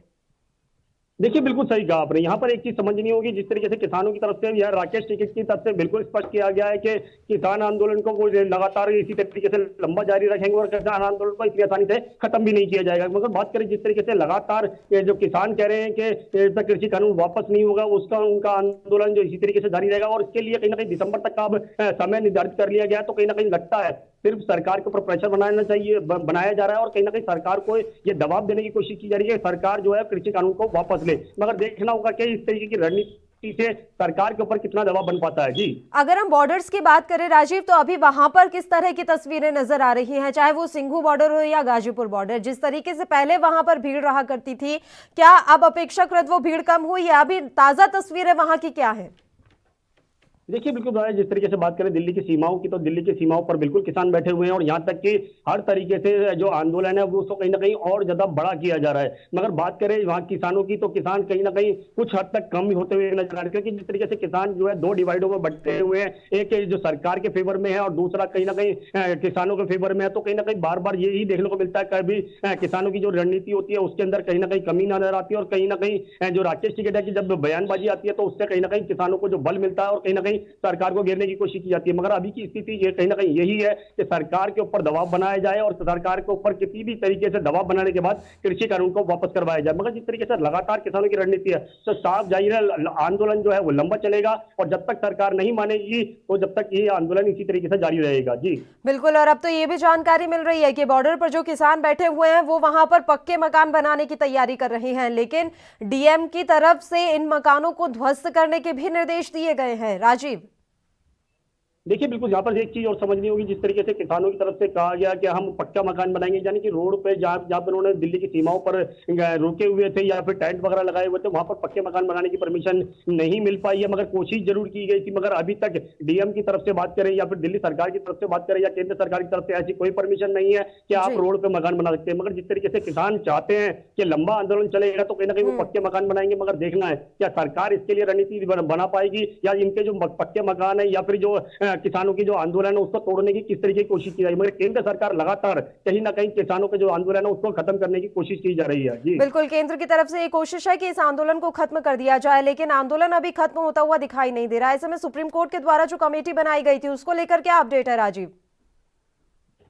देखिए बिल्कुल सही कहा आपने। यहाँ पर एक चीज समझनी होगी, जिस तरीके से किसानों की तरफ से या राकेश टिकैत की तरफ से बिल्कुल स्पष्ट किया गया है कि किसान आंदोलन को वो लगातार इसी तरीके से लंबा जारी रखेंगे और किसान आंदोलन को इतनी आसानी से खत्म भी नहीं किया जाएगा। मगर बात करें जिस तरीके से लगातार जो किसान कह रहे हैं कि तक कृषि कानून वापस नहीं होगा, उसका उनका आंदोलन जो इसी तरीके से जारी रहेगा और इसके लिए कहीं ना कहीं दिसंबर तक का अब समय निर्धारित कर लिया गया। तो कहीं ना कहीं लगता है सिर्फ सरकार के ऊपर प्रेशर बनाया जा रहा है और कहीं ना कहीं सरकार को ये दबाव देने की कोशिश की जा रही है सरकार जो है कृषि कानून को वापस ले, मगर देखना होगा कि इस तरीके की रणनीति से सरकार के ऊपर कितना दबाव बन पाता है। जी अगर हम बॉर्डर्स की बात करें राजीव, तो अभी वहां पर किस तरह की तस्वीरें नजर आ रही हैं, चाहे वो सिंघू बॉर्डर हो या गाजीपुर बॉर्डर? जिस तरीके से पहले वहां पर भीड़ रहा करती थी, क्या अब अपेक्षाकृत वो भीड़ कम हुई है? अभी ताजा तस्वीरें वहां की क्या है? देखिए बिल्कुल जिस तरीके से बात करें दिल्ली की सीमाओं की, तो दिल्ली की सीमाओं पर बिल्कुल किसान बैठे हुए हैं और यहाँ तक कि हर तरीके से जो आंदोलन है वो उसको कहीं ना कहीं और ज्यादा बड़ा किया जा रहा है। मगर बात करें वहाँ किसानों की, तो किसान कहीं ना कहीं कुछ हद तक कम होते हुए नजर आ रहे हैं, क्योंकि जिस तरीके से किसान जो है 2 डिवाइडों में बंटे हुए हैं, एक जो सरकार के फेवर में है और दूसरा कहीं ना कहीं किसानों के फेवर में है। तो कहीं ना कहीं बार बार यही देखने को मिलता है, कभी किसानों की जो रणनीति होती है उसके अंदर कहीं ना कहीं कमी नजर आती है और कहीं ना कहीं जो राकेश टिकैत की जब बयानबाजी आती है तो उससे कहीं ना कहीं किसानों को जो बल मिलता है और कहीं ना कहीं सरकार को की कोशिश की जाती है। मगर अभी की स्थिति ये कहीं ना कहीं यही है कि सरकार के ऊपर दबाव बनाया जाए और सरकार के ऊपर किसी भी तरीके से दबाव बनाने के बाद कृषि कानून को वापस करवाया जाए। मगर जिस तरीके से लगातार किसानों की रणनीति है तो साफ जाहिर है आंदोलन जो है वो लंबा चलेगा और जब तक सरकार नहीं मानेगी तो जब तक ये आंदोलन इसी तरीके से जारी रहेगा। जी बिल्कुल, और अब तो ये भी जानकारी मिल रही है कि बॉर्डर पर जो किसान बैठे हुए हैं वो वहां पर पक्के मकान बनाने की तैयारी कर रहे हैं, लेकिन डीएम की तरफ से इन मकानों को ध्वस्त करने के भी निर्देश दिए गए हैं। राजीव देखिए बिल्कुल यहाँ पर एक चीज और समझनी होगी, जिस तरीके से किसानों की तरफ से कहा गया कि हम पक्का मकान बनाएंगे, यानी कि रोड पे जहाँ पर उन्होंने दिल्ली की सीमाओं पर रुके हुए थे या फिर टेंट वगैरह लगाए हुए थे, वहां पर पक्के मकान बनाने की परमिशन नहीं मिल पाई है। मगर कोशिश जरूर की गई थी, मगर अभी तक डीएम की तरफ से बात करें या फिर दिल्ली सरकार की तरफ से बात करें या केंद्र सरकार की तरफ से ऐसी कोई परमिशन नहीं है कि आप रोड पे मकान बना सकते हैं। मगर जिस तरीके से किसान चाहते हैं कि लंबा आंदोलन चलेगा तो कहीं ना कहीं वो पक्के मकान बनाएंगे, मगर देखना है क्या सरकार इसके लिए रणनीति बना पाएगी या इनके जो पक्के मकान है या फिर जो किसानों की जो आंदोलन है उसको तोड़ने की किस तरीके की कोशिश की जाएगी। मगर केंद्र सरकार लगातार कहीं ना कहीं किसानों के जो आंदोलन है उसको खत्म करने की कोशिश की जा रही है। जी बिल्कुल, केंद्र की तरफ से ये कोशिश है कि इस आंदोलन को खत्म कर दिया जाए, लेकिन आंदोलन अभी खत्म होता हुआ दिखाई नहीं दे रहा है। ऐसे में सुप्रीम कोर्ट के द्वारा जो कमेटी बनाई गई थी उसको लेकर क्या अपडेट है राजीव?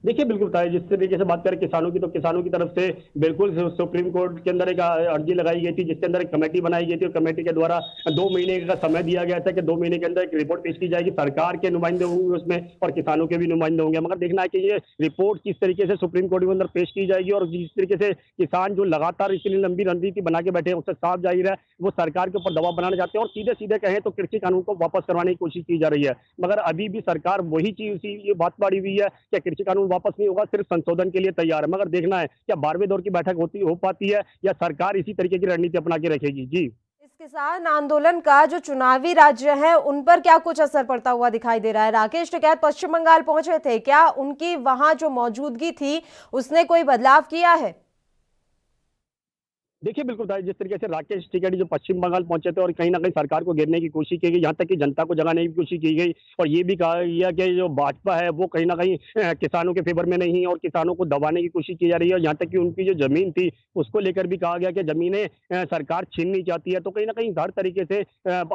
देखिए बिल्कुल जिस तरीके से बात करें किसानों की, तो किसानों की तरफ से बिल्कुल सुप्रीम कोर्ट के अंदर एक अर्जी लगाई गई थी जिसके अंदर एक कमेटी बनाई गई थी और कमेटी के द्वारा 2 महीने का समय दिया गया था कि 2 महीने के अंदर एक रिपोर्ट पेश की जाएगी। सरकार के नुमाइंदे होंगे उसमें और किसानों के भी नुमाइंदे होंगे, मगर देखना है कि ये रिपोर्ट किस तरीके से सुप्रीम कोर्ट के अंदर पेश की जाएगी और जिस तरीके से किसान जो लगातार इसके लिए लंबी रणनीति बना के बैठे हैं उससे साफ जाहिर है वो सरकार के ऊपर दबाव बनाना चाहते हैं और सीधे सीधे कहें तो कृषि कानून को वापस करवाने की कोशिश की जा रही है। मगर अभी भी सरकार वही चीज ये बात बाड़ी हुई है कि कृषि कानून वापस नहीं होगा, सिर्फ संशोधन के लिए तैयार है। मगर देखना है क्या 12वें दौर की बैठक हो पाती है या सरकार इसी तरीके की रणनीति अपना के रखेगी। जी इस किसान आंदोलन का जो चुनावी राज्य है उन पर क्या कुछ असर पड़ता हुआ दिखाई दे रहा है? राकेश टिकैत पश्चिम बंगाल पहुंचे थे, क्या उनकी वहां जो मौजूदगी थी उसने कोई बदलाव किया है? देखिए बिल्कुल था, जिस तरीके से राकेश टिकैत जो पश्चिम बंगाल पहुंचे थे और कहीं ना कहीं सरकार को घेरने की कोशिश की गई, यहाँ तक कि जनता को जगाने की कोशिश की गई और ये भी कहा गया कि जो भाजपा है वो कहीं ना कहीं किसानों के फेवर में नहीं है और किसानों को दबाने की कोशिश की जा रही है। और यहाँ तक कि उनकी जो जमीन थी उसको लेकर भी कहा गया कि जमीनें सरकार छीननी चाहती है। तो कहीं ना कहीं हर तरीके से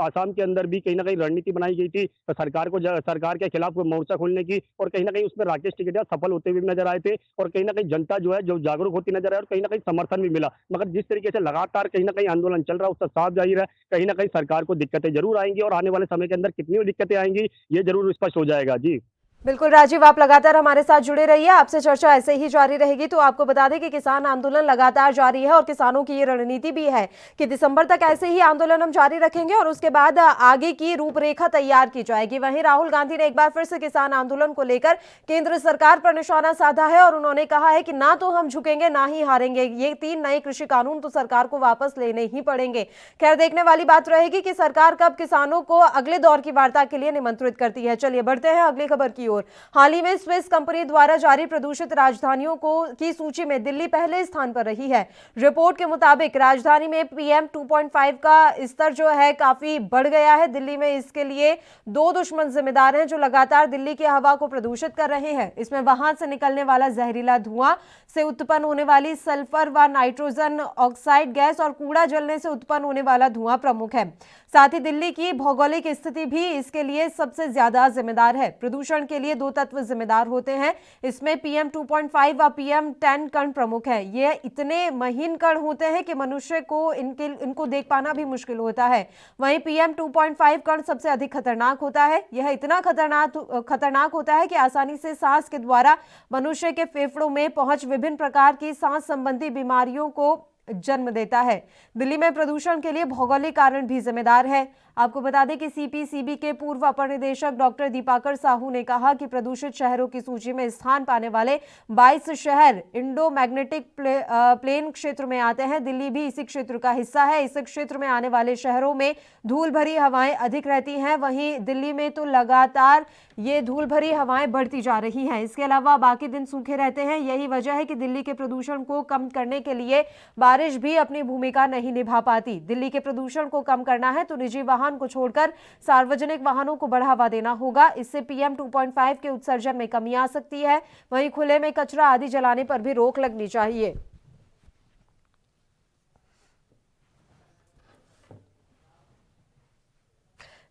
आसाम के अंदर भी कहीं ना कहीं रणनीति बनाई गई थी सरकार को सरकार के खिलाफ मोर्चा खोलने की, और कहीं ना कहीं उसमें राकेश टिकैत सफल होते हुए भी नजर आए थे और कहीं ना कहीं जनता जो है जो जागरूक होती नजर आए और कहीं ना कहीं समर्थन भी मिला। मगर जिस तरीके से लगातार कहीं ना कहीं आंदोलन चल रहा है उसका साफ जाहिर है कहीं ना कहीं सरकार को दिक्कतें जरूर आएंगी और आने वाले समय के अंदर कितनी दिक्कतें आएंगी ये जरूर स्पष्ट हो जाएगा। जी बिल्कुल राजीव, आप लगातार हमारे साथ जुड़े रहिए, आपसे चर्चा ऐसे ही जारी रहेगी। तो आपको बता दें कि किसान आंदोलन लगातार जारी है और किसानों की ये रणनीति भी है कि दिसंबर तक ऐसे ही आंदोलन हम जारी रखेंगे और उसके बाद आगे की रूपरेखा तैयार की जाएगी। वहीं राहुल गांधी ने एक बार फिर से किसान आंदोलन को लेकर केंद्र सरकार पर निशाना साधा है और उन्होंने कहा है कि ना तो हम झुकेंगे ना ही हारेंगे। ये 3 नए कृषि कानून तो सरकार को वापस लेने ही पड़ेंगे। खैर, देखने वाली बात रहेगी कि सरकार कब किसानों को अगले दौर की वार्ता के लिए निमंत्रित करती है। चलिए बढ़ते हैं अगली खबर की। हाल ही में स्विस कंपनी द्वारा जारी प्रदूषित राजधानियों की सूची में दिल्ली पहले स्थान पर रही है। रिपोर्ट के मुताबिक राजधानी में PM 2.5 का स्तर जो है काफी बढ़ गया है। दिल्ली में इसके लिए 2 दुश्मन जिम्मेदार हैं जो लगातार दिल्ली की हवा को प्रदूषित कर रहे हैं। इसमें वाहन से निकलने वाला जहरीला धुआं से उत्पन्न होने वाली सल्फर व नाइट्रोजन ऑक्साइड गैस और कूड़ा जलने से उत्पन्न होने वाला धुआं प्रमुख है। साथ ही दिल्ली की भौगोलिक स्थिति भी इसके लिए सबसे ज्यादा जिम्मेदार है। प्रदूषण के लिए 2 तत्व जिम्मेदार होते हैं। इसमें PM 2.5 व PM 10 कण प्रमुख है। ये इतने महीन कण होते हैं कि मनुष्य को इनको देख पाना भी मुश्किल होता है। वहीं PM 2.5 कण सबसे अधिक खतरनाक होता है। यह इतना खतरनाक होता है कि आसानी से सांस के द्वारा मनुष्य के फेफड़ों में पहुंच विभिन्न प्रकार की सांस संबंधी बीमारियों को जन्म देता है। दिल्ली में प्रदूषण के लिए भौगोलिक कारण भी जिम्मेदार है। आपको बता दें कि CPCB के पूर्व अपर निदेशक डॉक्टर दीपाकर साहू ने कहा कि प्रदूषित शहरों की सूची में स्थान पाने वाले 22 शहर इंडो मैग्नेटिक प्लेन क्षेत्र में आते हैं। दिल्ली भी इसी क्षेत्र का हिस्सा है। इस क्षेत्र में आने वाले शहरों में धूल भरी हवाएं अधिक रहती हैं। वहीं दिल्ली में तो लगातार ये धूल भरी हवाएं बढ़ती जा रही हैं। इसके अलावा बाकी दिन सूखे रहते हैं। यही वजह है कि दिल्ली के प्रदूषण को कम करने के लिए बारिश भी अपनी भूमिका नहीं निभा पाती। दिल्ली के प्रदूषण को कम करना है तो निजी वाहन को छोड़कर सार्वजनिक वाहनों को बढ़ावा देना होगा। इससे PM 2.5 के उत्सर्जन में कमी आ सकती है। वहीं खुले में कचरा आदि जलाने पर भी रोक लगनी चाहिए।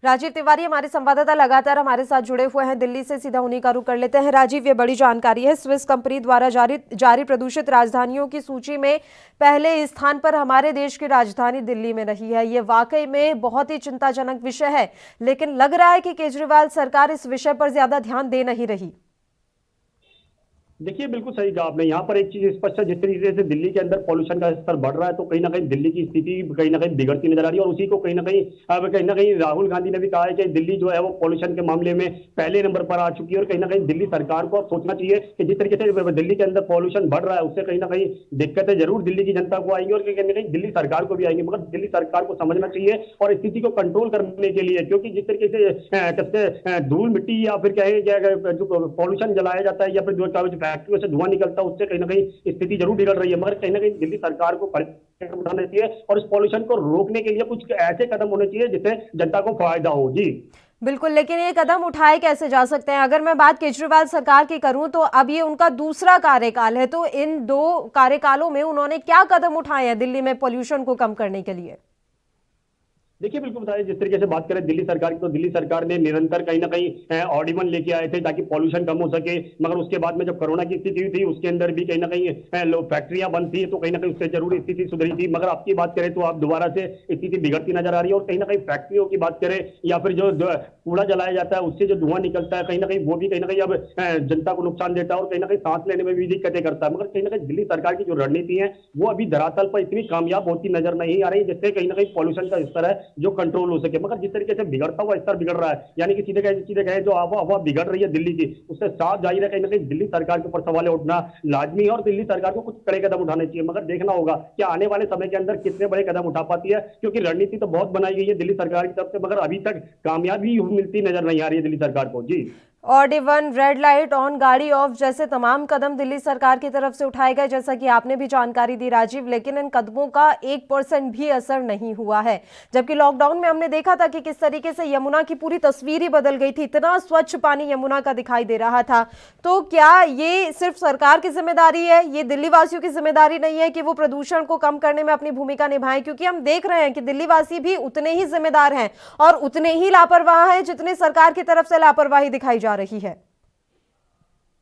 राजीव तिवारी हमारे संवाददाता लगातार हमारे साथ जुड़े हुए हैं दिल्ली से, सीधा उन्हीं का रुख कर लेते हैं। राजीव, ये बड़ी जानकारी है। स्विस कंपनी द्वारा जारी प्रदूषित राजधानियों की सूची में पहले स्थान पर हमारे देश की राजधानी दिल्ली में रही है। ये वाकई में बहुत ही चिंताजनक विषय है, लेकिन लग रहा है कि केजरीवाल सरकार इस विषय पर ज्यादा ध्यान दे नहीं रही। देखिए बिल्कुल सही कहा आपने। यहाँ पर एक चीज स्पष्ट है, जिस तरीके से दिल्ली के अंदर पॉल्यूशन का स्तर बढ़ रहा है तो कहीं ना कहीं दिल्ली की स्थिति कहीं ना कहीं बिगड़ती नजर आ रही है। और उसी को कहीं ना कहीं राहुल गांधी ने भी कहा है कि दिल्ली जो है वो पॉल्यूशन के मामले में पहले नंबर पर आ चुकी है। और कहीं ना कहीं दिल्ली सरकार को अब सोचना चाहिए कि जिस तरीके से दिल्ली के अंदर पॉल्यूशन बढ़ रहा है उससे कहीं ना कहीं दिक्कतें जरूर दिल्ली की जनता को आएंगी और कहीं ना कहीं दिल्ली सरकार को भी आएंगी। मगर दिल्ली सरकार को समझना चाहिए और स्थिति को कंट्रोल करने के लिए, क्योंकि जिस तरीके से धूल मिट्टी या फिर कहे जो पॉल्यूशन जलाया जाता है या फिर फैक्ट्रियों से धुआं निकलता है उससे कहीं ना कहीं स्थिति जरूर बिगड़ रही है। मगर कहीं ना कहीं दिल्ली सरकार को उठाना चाहिए और इस पॉल्यूशन को रोकने के लिए कुछ ऐसे कदम होने चाहिए जिससे जनता को फायदा हो। जी बिल्कुल, लेकिन ये कदम उठाए कैसे जा सकते हैं? अगर मैं बात केजरीवाल सरकार की करूं तो अब ये उनका दूसरा कार्यकाल है, तो इन 2 कार्यकालों में उन्होंने क्या कदम उठाए हैं दिल्ली में पॉल्यूशन को कम करने के लिए? देखिए बिल्कुल बताइए, जिस तरीके से बात करें दिल्ली सरकार की तो दिल्ली सरकार ने निरंतर कहीं ना कहीं ऑर्डिनल लेके आए थे ताकि पॉल्यूशन कम हो सके। मगर उसके बाद में जब कोरोना की स्थिति हुई थी उसके अंदर भी कहीं ना कहीं फैक्ट्रियां बंद थी तो कहीं ना कहीं उससे जरूर स्थिति सुधरी थी। मगर आपकी बात करें तो आप दोबारा से स्थिति बिगड़ती नजर आ रही है। और कहीं ना कहीं फैक्ट्रियों की बात करें या फिर जो कूड़ा जलाया जाता है उससे जो धुआं निकलता है कहीं ना कहीं वो भी कहीं ना कहीं अब जनता को नुकसान देता है और कहीं ना कहीं सांस लेने में भी दिक्कतें करता है। मगर कहीं ना कहीं दिल्ली सरकार की जो रणनीति है वो अभी धरातल पर इतनी कामयाब होती नजर नहीं आ रही जिससे कहीं ना कहीं पॉल्यूशन का स्तर है जो कंट्रोल हो सके। मगर जिस तरीके से बिगड़ता हुआ स्तर बिगड़ रहा है, यानी कि सीधे कहे जो हवा बिगड़ रही है दिल्ली की, उससे साफ जाहिर है कहीं ना कहीं दिल्ली सरकार के ऊपर सवाल उठना लाजमी है और दिल्ली सरकार को कुछ कड़े कदम उठाने चाहिए। मगर देखना होगा कि आने वाले समय के अंदर कितने बड़े कदम उठा पाती है, क्योंकि रणनीति तो बहुत बनाई गई है दिल्ली सरकार की तरफ से, मगर अभी तक कामयाबी मिलती नजर नहीं आ रही है दिल्ली सरकार को। जी odd even, red light on, गाड़ी ऑफ जैसे तमाम कदम दिल्ली सरकार की तरफ से उठाए गए, जैसा कि आपने भी जानकारी दी राजीव, लेकिन इन कदमों का 1% भी असर नहीं हुआ है। जबकि लॉकडाउन में हमने देखा था कि किस तरीके से यमुना की पूरी तस्वीर ही बदल गई थी, इतना स्वच्छ पानी यमुना का दिखाई दे रहा था। तो क्या ये सिर्फ सरकार की जिम्मेदारी है, ये दिल्ली वासियों की जिम्मेदारी नहीं है कि वो प्रदूषण को कम करने में अपनी भूमिका निभाएं? क्योंकि हम देख रहे हैं कि दिल्ली वासी भी उतने ही जिम्मेदार हैं और उतने ही लापरवाह हैं जितने सरकार की तरफ से लापरवाही दिखाई जा रही है।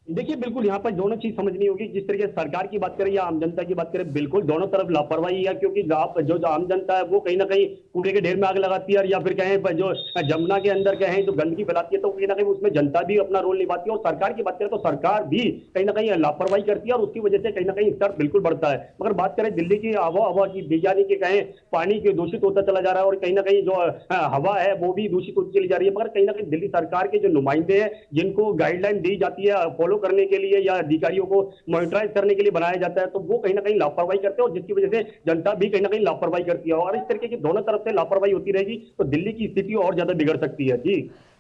देखिए बिल्कुल यहाँ पर दोनों चीज समझनी होगी। जिस तरीके से सरकार की बात करें या आम जनता की बात करें, बिल्कुल दोनों तरफ लापरवाही है। क्योंकि जो आम जनता है वो कहीं ना कहीं कूड़े के ढेर में आग लगाती है, या फिर कहें जो जमुना के अंदर कहें जो गंदगी फैलाती है, तो कहीं ना कहीं उसमें जनता भी अपना रोल निभाती है। और सरकार की बात करें तो सरकार भी कहीं ना कहीं लापरवाही करती है और उसकी वजह से कहीं ना कहीं स्तर बिल्कुल बढ़ता है। मगर बात करें दिल्ली की आबोहवा की, बिजानी की, कहें पानी के दूषित होता चला जा रहा है और कहीं ना कहीं जो हवा है वो भी दूषित होती चली जा रही है। मगर कहीं ना कहीं दिल्ली सरकार के जो नुमाइंदे हैं, जिनको गाइडलाइन दी जाती है फॉलो करने के लिए या अधिकारियों को मॉनिटराइज करने के लिए बनाया जाता है, तो वो कहीं ना कहीं लापरवाही करते हैं और जिसकी वजह से जनता भी कहीं ना कहीं लापरवाही करती है। और इस तरीके की दोनों तरफ से लापरवाही होती रहेगी तो दिल्ली की स्थिति और ज्यादा बिगड़ सकती है। जी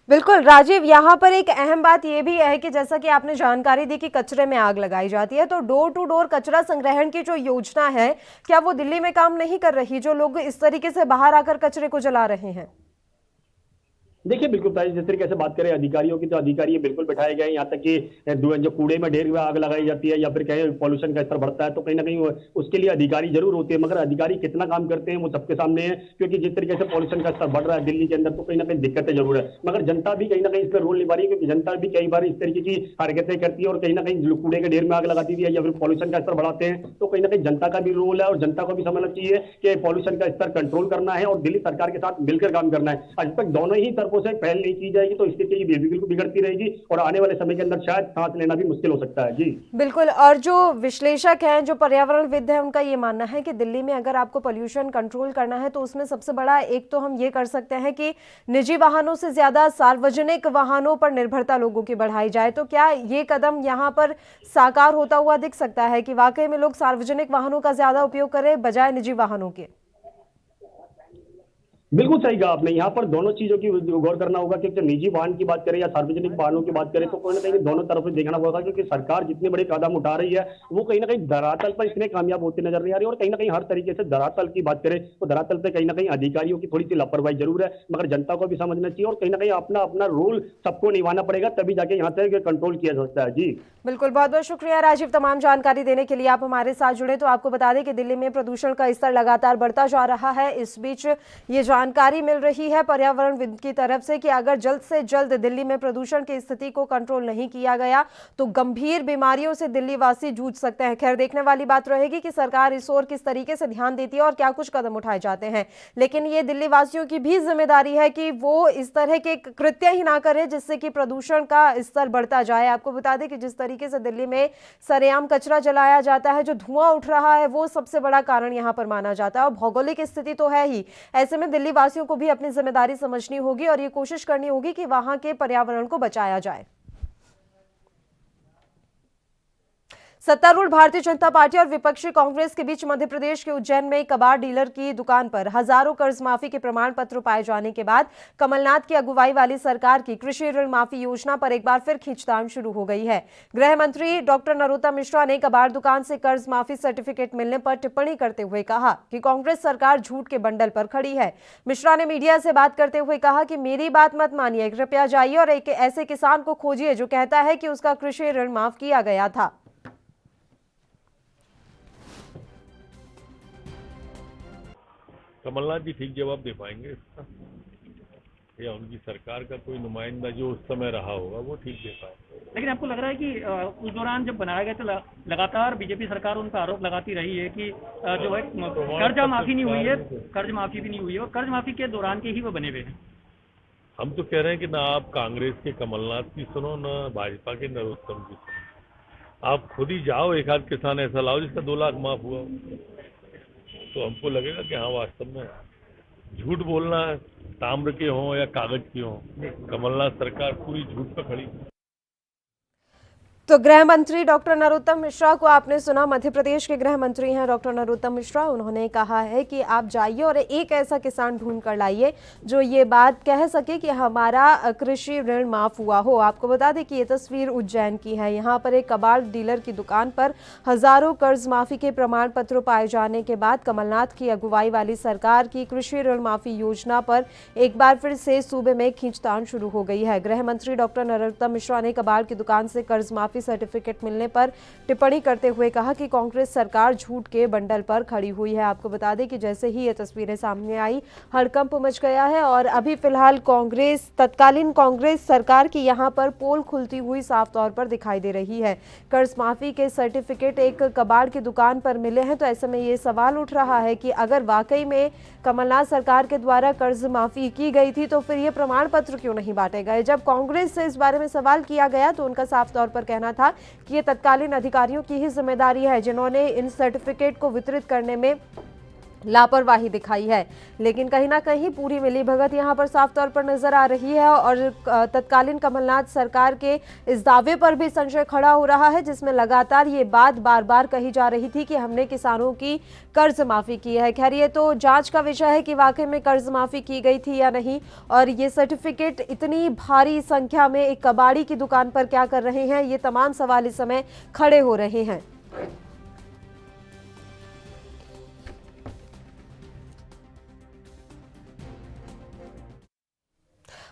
बिल्कुल राजीव, यहाँ पर एक अहम बात यह भी है कि जैसा कि आपने जानकारी दी कि कचरे में आग लगाई जाती है, तो डोर टू डोर कचरा संग्रहण की जो योजना है, क्या वो दिल्ली में काम नहीं कर रही, जो लोग इस तरीके से बाहर आकर कचरे को जला रहे हैं? देखिए बिल्कुल प्राइस जिस तरीके से बात करें अधिकारियों की, तो अधिकारी बिल्कुल बैठाए गए हैं। यहाँ तक कि जो कूड़े में ढेर में आग लगाई जाती है या फिर कहीं पॉल्यूशन का स्तर बढ़ता है तो कहीं ना कहीं उसके लिए अधिकारी जरूर होते हैं। मगर अधिकारी कितना काम करते हैं वो सबके सामने है। क्योंकि जिस तरीके से पॉल्यूशन का स्तर बढ़ रहा है दिल्ली के अंदर, तो कहीं ना कहीं दिक्कतें जरूर है। मगर जनता भी कहीं ना कहीं इसमें रोल निभा रही है, क्योंकि जनता भी कई बार इस तरीके की हरकतें करती है और कहीं ना कहीं कूड़े के ढेर में आग लगाती है या फिर पॉल्यूशन का स्तर बढ़ाते हैं। तो कहीं ना कहीं जनता का भी रोल है और जनता को भी समझना चाहिए कि पॉल्यूशन का स्तर कंट्रोल करना है और दिल्ली सरकार के साथ मिलकर काम करना है। आज तक दोनों ही तरफों से पहल नहीं की जाएगी तो स्थिति बिल्कुल बिगड़ती रहेगी और आने वाले समय के अंदर शायद सांस लेना भी मुश्किल हो सकता है। जी बिल्कुल, और जो विश्लेषक हैं, जो पर्यावरणविद हैं, उनका ये मानना है कि दिल्ली में अगर आपको पोल्यूशन कंट्रोल करना है तो उसमें सबसे बड़ा एक तो हम ये कर सकते हैं कि निजी वाहनों से ज्यादा सार्वजनिक वाहनों पर निर्भरता लोगों की बढ़ाई जाए। तो क्या ये कदम यहाँ पर साकार होता हुआ दिख सकता है कि वाकई में लोग सार्वजनिक वाहनों का ज्यादा उपयोग करें बजाय निजी वाहनों के? बिल्कुल सही कहा आपने। यहाँ पर दोनों चीजों की गौर करना होगा, क्योंकि निजी वाहन की बात करें या सार्वजनिक वाहनों की बात करें तो कहीं ना कहीं दोनों तरफ से देखना होगा। क्योंकि सरकार जितने बड़े कदम उठा रही है वो कहीं ना कहीं धरातल पर इसमें कामयाब होती नजर नहीं आ रही। और कहीं ना कहीं हर तरीके से धरातल की बात करें तो धरातल पे कहीं ना कहीं अधिकारियों की थोड़ी सी लापरवाही जरूर है, मगर जनता को भी समझना चाहिए और कहीं ना कहीं अपना अपना रोल सबको निभाना पड़ेगा, तभी जाके यहाँ से कंट्रोल किया जा सकता है। जी बिल्कुल, बहुत बहुत शुक्रिया राजीव तमाम जानकारी देने के लिए। आप हमारे साथ जुड़े। तो आपको बता दें कि दिल्ली में प्रदूषण का स्तर लगातार बढ़ता जा रहा है। इस बीच ये जानकारी मिल रही है पर्यावरणविद की तरफ से कि अगर जल्द से जल्द दिल्ली में प्रदूषण की स्थिति को कंट्रोल नहीं किया गया तो गंभीर बीमारियों से दिल्ली वासी जूझ सकते हैं। खैर, देखने वाली बात रहेगी कि सरकार इस ओर किस तरीके से ध्यान देती है और क्या कुछ कदम उठाए जाते हैं। लेकिन ये दिल्ली वासियों की भी जिम्मेदारी है कि वो इस तरह के कृत्य ही ना करें जिससे कि प्रदूषण का स्तर बढ़ता जाए। आपको बता दें कि जिस तरीके से दिल्ली में सरेआम कचरा जलाया जाता है, जो धुआं उठ रहा है, वो सबसे बड़ा कारण यहां पर माना जाता है। और भौगोलिक स्थिति तो है ही, ऐसे में दिल्ली वासियों को भी अपनी जिम्मेदारी समझनी होगी और ये कोशिश करनी होगी कि वहां के पर्यावरण को बचाया जाए। सत्तारूढ़ भारतीय जनता पार्टी और विपक्षी कांग्रेस के बीच मध्य प्रदेश के उज्जैन में कबाड़ डीलर की दुकान पर हजारों कर्ज माफी के प्रमाण पत्र पाए जाने के बाद कमलनाथ की अगुवाई वाली सरकार की कृषि ऋण माफी योजना पर एक बार फिर खींचतान शुरू हो गई है। गृह मंत्री डॉक्टर नरोत्तम मिश्रा ने कबाड़ दुकान से कर्ज माफी सर्टिफिकेट मिलने पर टिप्पणी करते हुए कहा कि कांग्रेस सरकार झूठ के बंडल पर खड़ी है। मिश्रा ने मीडिया से बात करते हुए कहा कि मेरी बात मत मानिए, कृपया जाइए और एक ऐसे किसान को खोजिए जो कहता है कि उसका कृषि ऋण माफ किया गया था। कमलनाथ जी ठीक जवाब दे पाएंगे इसका, या उनकी सरकार का कोई नुमाइंदा जो उस समय रहा होगा वो ठीक दे पाएंगे। लेकिन आपको लग रहा है कि उस दौरान जब बनाया गया तो लगातार बीजेपी सरकार उन पर आरोप लगाती रही है कि जो है कर्जा माफी नहीं हुई है, कर्ज माफी भी नहीं हुई है और कर्ज माफी के दौरान के ही वो बने हुए हैं। हम तो कह रहे हैं कि ना आप कांग्रेस के कमलनाथ की सुनो, ना भाजपा के नरोत्तम की सुनो। आप खुद ही जाओ, एक आध किसान ऐसा लाओ जिसका 2 लाख माफ हुआ, तो हमको लगेगा कि हाँ वास्तव में झूठ बोलना है, ताम्र के हों या कागज के हों, कमलनाथ सरकार पूरी झूठ पर खड़ी। तो गृह मंत्री डॉक्टर नरोत्तम मिश्रा को आपने सुना। मध्य प्रदेश के गृह मंत्री हैं डॉक्टर नरोत्तम मिश्रा। उन्होंने कहा है कि आप जाइए और एक ऐसा किसान ढूंढ कर लाइए जो ये बात कह सके कि हमारा कृषि ऋण माफ हुआ हो। आपको बता दें कि ये तस्वीर उज्जैन की है। यहाँ पर एक कबाड़ डीलर की दुकान पर हजारों कर्ज माफी के प्रमाण पत्र पाए जाने के बाद कमलनाथ की अगुवाई वाली सरकार की कृषि ऋण माफी योजना पर एक बार फिर से सूबे में खींचतान शुरू हो गई है। गृह मंत्री डॉक्टर नरोत्तम मिश्रा ने कबाड़ की दुकान से कर्ज माफी सर्टिफिकेट मिलने पर टिप्पणी करते हुए कहा कि कांग्रेस सरकार झूठ के बंडल पर खड़ी हुई है। आपको बता दें कि जैसे ही ये तस्वीरें सामने आई हड़कंप मच गया है और अभी फिलहाल तत्कालीन कांग्रेस सरकार की यहां पर पोल खुलती हुई साफ तौर पर दिखाई दे रही है। कर्ज माफी के सर्टिफिकेट एक कबाड़ की दुकान पर मिले हैं, तो ऐसे में ये सवाल उठ रहा है कि अगर वाकई में कमलनाथ सरकार के द्वारा कर्ज माफी की गई थी तो फिर ये प्रमाण पत्र क्यों नहीं बांटे गए। जब कांग्रेस से इस बारे में सवाल किया गया तो उनका साफ तौर पर कहना था कि ये तत्कालीन अधिकारियों की ही जिम्मेदारी है जिन्होंने इन सर्टिफिकेट को वितरित करने में लापरवाही दिखाई है। लेकिन कहीं ना कहीं पूरी मिलीभगत यहां पर साफ तौर पर नजर आ रही है और तत्कालीन कमलनाथ सरकार के इस दावे पर भी संशय खड़ा हो रहा है, जिसमें लगातार ये बात बार बार कही जा रही थी कि हमने किसानों की कर्ज माफी की है। खैर ये तो जांच का विषय है कि वाकई में कर्ज माफी की गई थी या नहीं, और ये सर्टिफिकेट इतनी भारी संख्या में एक कबाड़ी की दुकान पर क्या कर रहे हैं, ये तमाम सवाल इस समय खड़े हो रहे हैं।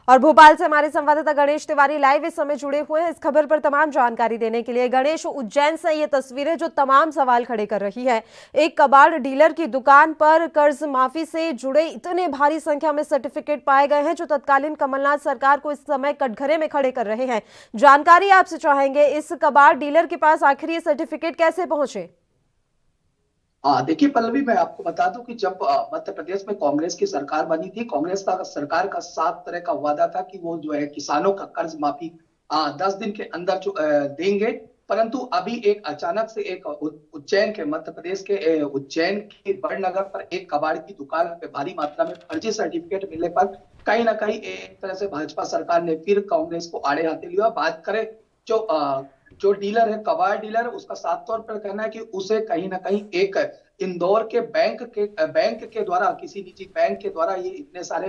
और भोपाल से हमारे संवाददाता गणेश तिवारी लाइव इस समय जुड़े हुए हैं इस खबर पर तमाम जानकारी देने के लिए। गणेश, उज्जैन से ये तस्वीरें जो तमाम सवाल खड़े कर रही है, एक कबाड़ डीलर की दुकान पर कर्ज माफी से जुड़े इतने भारी संख्या में सर्टिफिकेट पाए गए हैं जो तत्कालीन कमलनाथ सरकार को इस समय कटघरे में खड़े कर रहे हैं। जानकारी आपसे चाहेंगे, इस कबाड़ डीलर के पास आखिर ये सर्टिफिकेट कैसे पहुंचे? देखिए पल्लवी, मैं आपको बता दूं कि जब मध्य प्रदेश में कांग्रेस की सरकार बनी थी, कांग्रेस का सरकार का 7 तरह का वादा था कि वो जो है किसानों का कर्ज माफी 10 दिन के अंदर देंगे। परंतु अभी एक अचानक से एक उज्जैन के मध्य प्रदेश के उज्जैन के बड़नगर पर एक कबाड़ की दुकान पे भारी मात्रा में फर्जी सर्टिफिकेट मिलने पर कहीं ना कहीं एक तरह से भाजपा सरकार ने फिर कांग्रेस को आड़े हाथे लिया। बात करें जो डीलर है, कबाड़ डीलर, उसका साफ तौर पर कहना है कि उसे कहीं ना कहीं एक इंदौर के बैंक के द्वारा, किसी निजी बैंक के द्वारा ये इतने सारे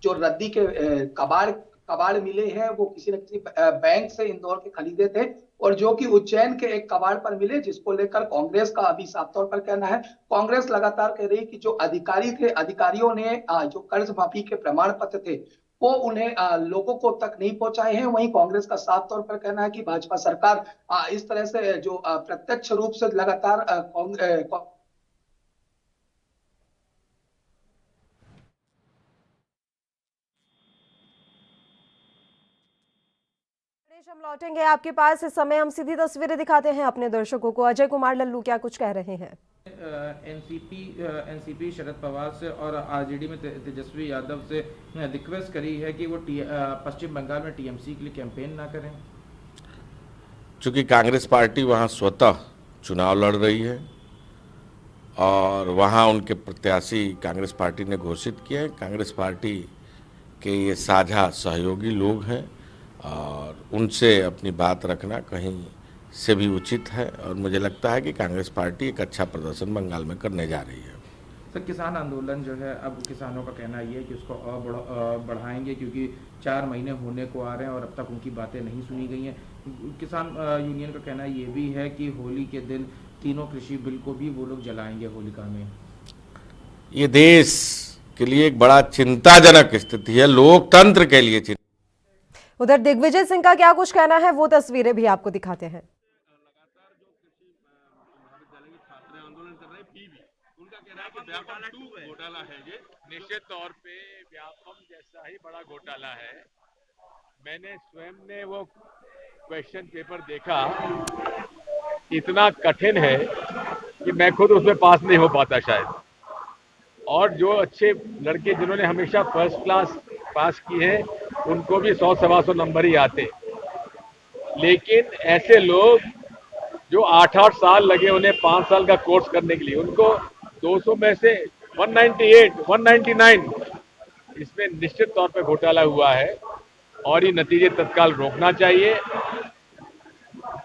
जो रद्दी के कबाड़ मिले हैं वो किसी न किसी बैंक से इंदौर के खरीदे थे, और जो कि उज्जैन के एक कबाड़ पर मिले, जिसको लेकर कांग्रेस का अभी साफ तौर पर कहना है, कांग्रेस लगातार कह रही कि जो अधिकारी थे, अधिकारियों ने जो कर्ज माफी के प्रमाण पत्र थे वो उन्हें लोगों को तक नहीं पहुंचाए हैं। वहीं कांग्रेस का साफ तौर पर कहना है कि भाजपा सरकार इस तरह से जो प्रत्यक्ष रूप से लगातार हम लौटेंगे आपके पास। इस समय हम सीधी तस्वीरें दिखाते हैं अपने दर्शकों को। अजय कुमार लल्लू क्या कुछ कह रहे हैं? एनसीपी शरद पवार से और आरजेडी में तेजस्वी यादव से रिक्वेस्ट करी है कि वो पश्चिम बंगाल में टीएमसी के लिए कैंपेन ना करें, चूँकि कांग्रेस पार्टी वहाँ स्वतः चुनाव लड़ रही है और वहाँ उनके प्रत्याशी कांग्रेस पार्टी ने घोषित किया है। कांग्रेस पार्टी के ये साझा सहयोगी लोग हैं और उनसे अपनी बात रखना कहीं से भी उचित है, और मुझे लगता है कि कांग्रेस पार्टी एक अच्छा प्रदर्शन बंगाल में करने जा रही है। सर, किसान आंदोलन जो है, अब किसानों का कहना ये है कि उसको और बढ़ाएंगे क्योंकि 4 महीने होने को आ रहे हैं और अब तक उनकी बातें नहीं सुनी गई हैं। किसान यूनियन का कहना ये भी है कि होली के दिन तीनों कृषि बिल को भी वो लोग जलाएंगे होलिका में। ये देश के लिए एक बड़ा चिंताजनक स्थिति है, लोकतंत्र के लिए। उधर दिग्विजय सिंह का क्या कुछ कहना है, वो तस्वीरें भी आपको दिखाते हैं। घोटाला है, ये निश्चित तौर पे व्यापम जैसा ही बड़ा घोटाला है। मैंने स्वयं ने वो क्वेश्चन पेपर देखा, इतना कठिन है कि मैं खुद उसमें पास नहीं हो पाता शायद। और जो अच्छे लड़के जिन्होंने हमेशा फर्स्ट क्लास पास की है उनको भी 100-125 नंबर ही आते, लेकिन ऐसे लोग जो 8-8 साल लगे उन्हें 5 साल का कोर्स करने के लिए, उनको 200 में से 198, 199, इसमें निश्चित तौर पे घोटाला हुआ है और ये नतीजे तत्काल रोकना चाहिए।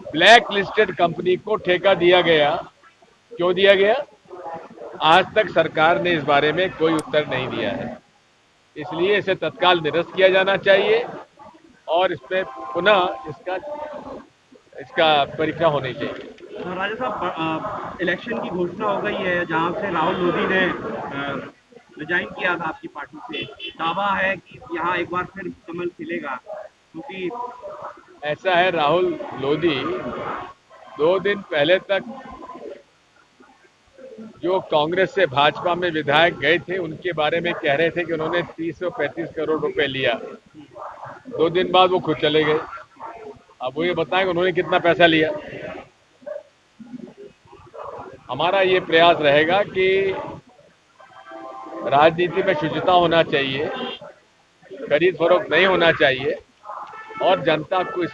ब्लैक लिस्टेड कंपनी को ठेका दिया गया। क्यों दिया गया? आज तक सरकार ने इस बारे में कोई उत्तर नहीं दिया है, इसलिए इसे तत्काल निरस्त किया जाना चाहिए और इसमें पुनः इसका परीक्षा होनी चाहिए। राजा साहब, इलेक्शन की घोषणा हो गई है जहां से राहुल लोधी ने रिजाइन किया था आपकी पार्टी से। दावा है कि यहाँ एक बार फिर कमल खिलेगा, क्योंकि ऐसा है, राहुल लोधी 2 दिन पहले तक जो कांग्रेस से भाजपा में विधायक गए थे उनके बारे में कह रहे थे कि उन्होंने 335 करोड़ रुपए लिया। 2 दिन बाद वो खुद चले गए। अब वो ये बताएं कि उन्होंने कितना पैसा लिया। हमारा ये प्रयास रहेगा कि राजनीति में शुचिता होना चाहिए, खरीद फरोख्त नहीं होना चाहिए और जनता को इस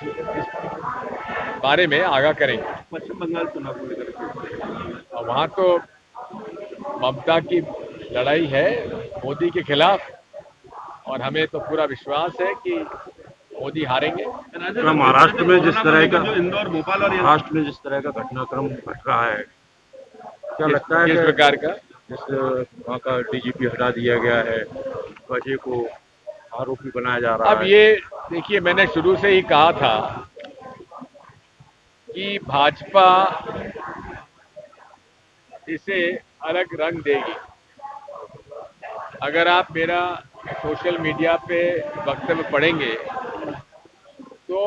बारे में आगाह करेंगे। पश्चिम बंगाल चुनाव को लेकर और वहाँ तो ममता की लड़ाई है मोदी के खिलाफ और हमें तो पूरा विश्वास है कि मोदी हारेंगे। महाराष्ट्र में जिस तरह का इंदौर, भोपाल और महाराष्ट्र में जिस तरह का घटनाक्रम घट रहा है, क्या लगता है किस प्रकार का? जैसे वहाँ का डीजीपी हटा दिया गया है, वजह को आरोपी बनाया जा रहा है। अब ये देखिए, मैंने शुरू से ही कहा था कि भाजपा इसे अलग रंग देगी। अगर आप मेरा सोशल मीडिया पे वक्तव्य पढ़ेंगे तो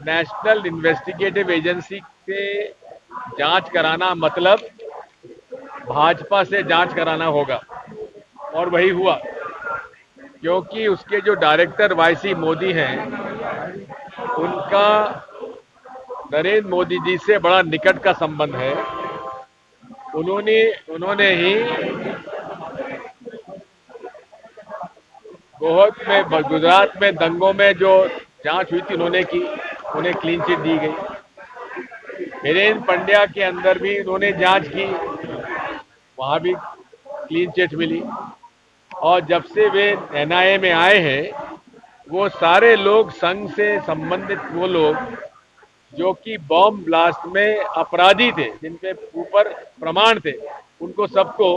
नेशनल इन्वेस्टिगेटिव एजेंसी से जांच कराना मतलब भाजपा से जांच कराना होगा और वही हुआ, क्योंकि उसके जो डायरेक्टर वाईसी मोदी हैं उनका नरेंद्र मोदी जी से बड़ा निकट का संबंध है। उन्होंने ही गुजरात में दंगों में जो जांच हुई थी उन्होंने की, उन्हें क्लीन चिट दी गई। वीरेंद्र पंड्या के अंदर भी उन्होंने जांच की, वहां भी क्लीन चिट मिली। और जब से वे एनआईए में आए हैं वो सारे लोग संघ से संबंधित वो लोग जो कि बॉम्ब ब्लास्ट में अपराधी थे, जिनके ऊपर प्रमाण थे, उनको सबको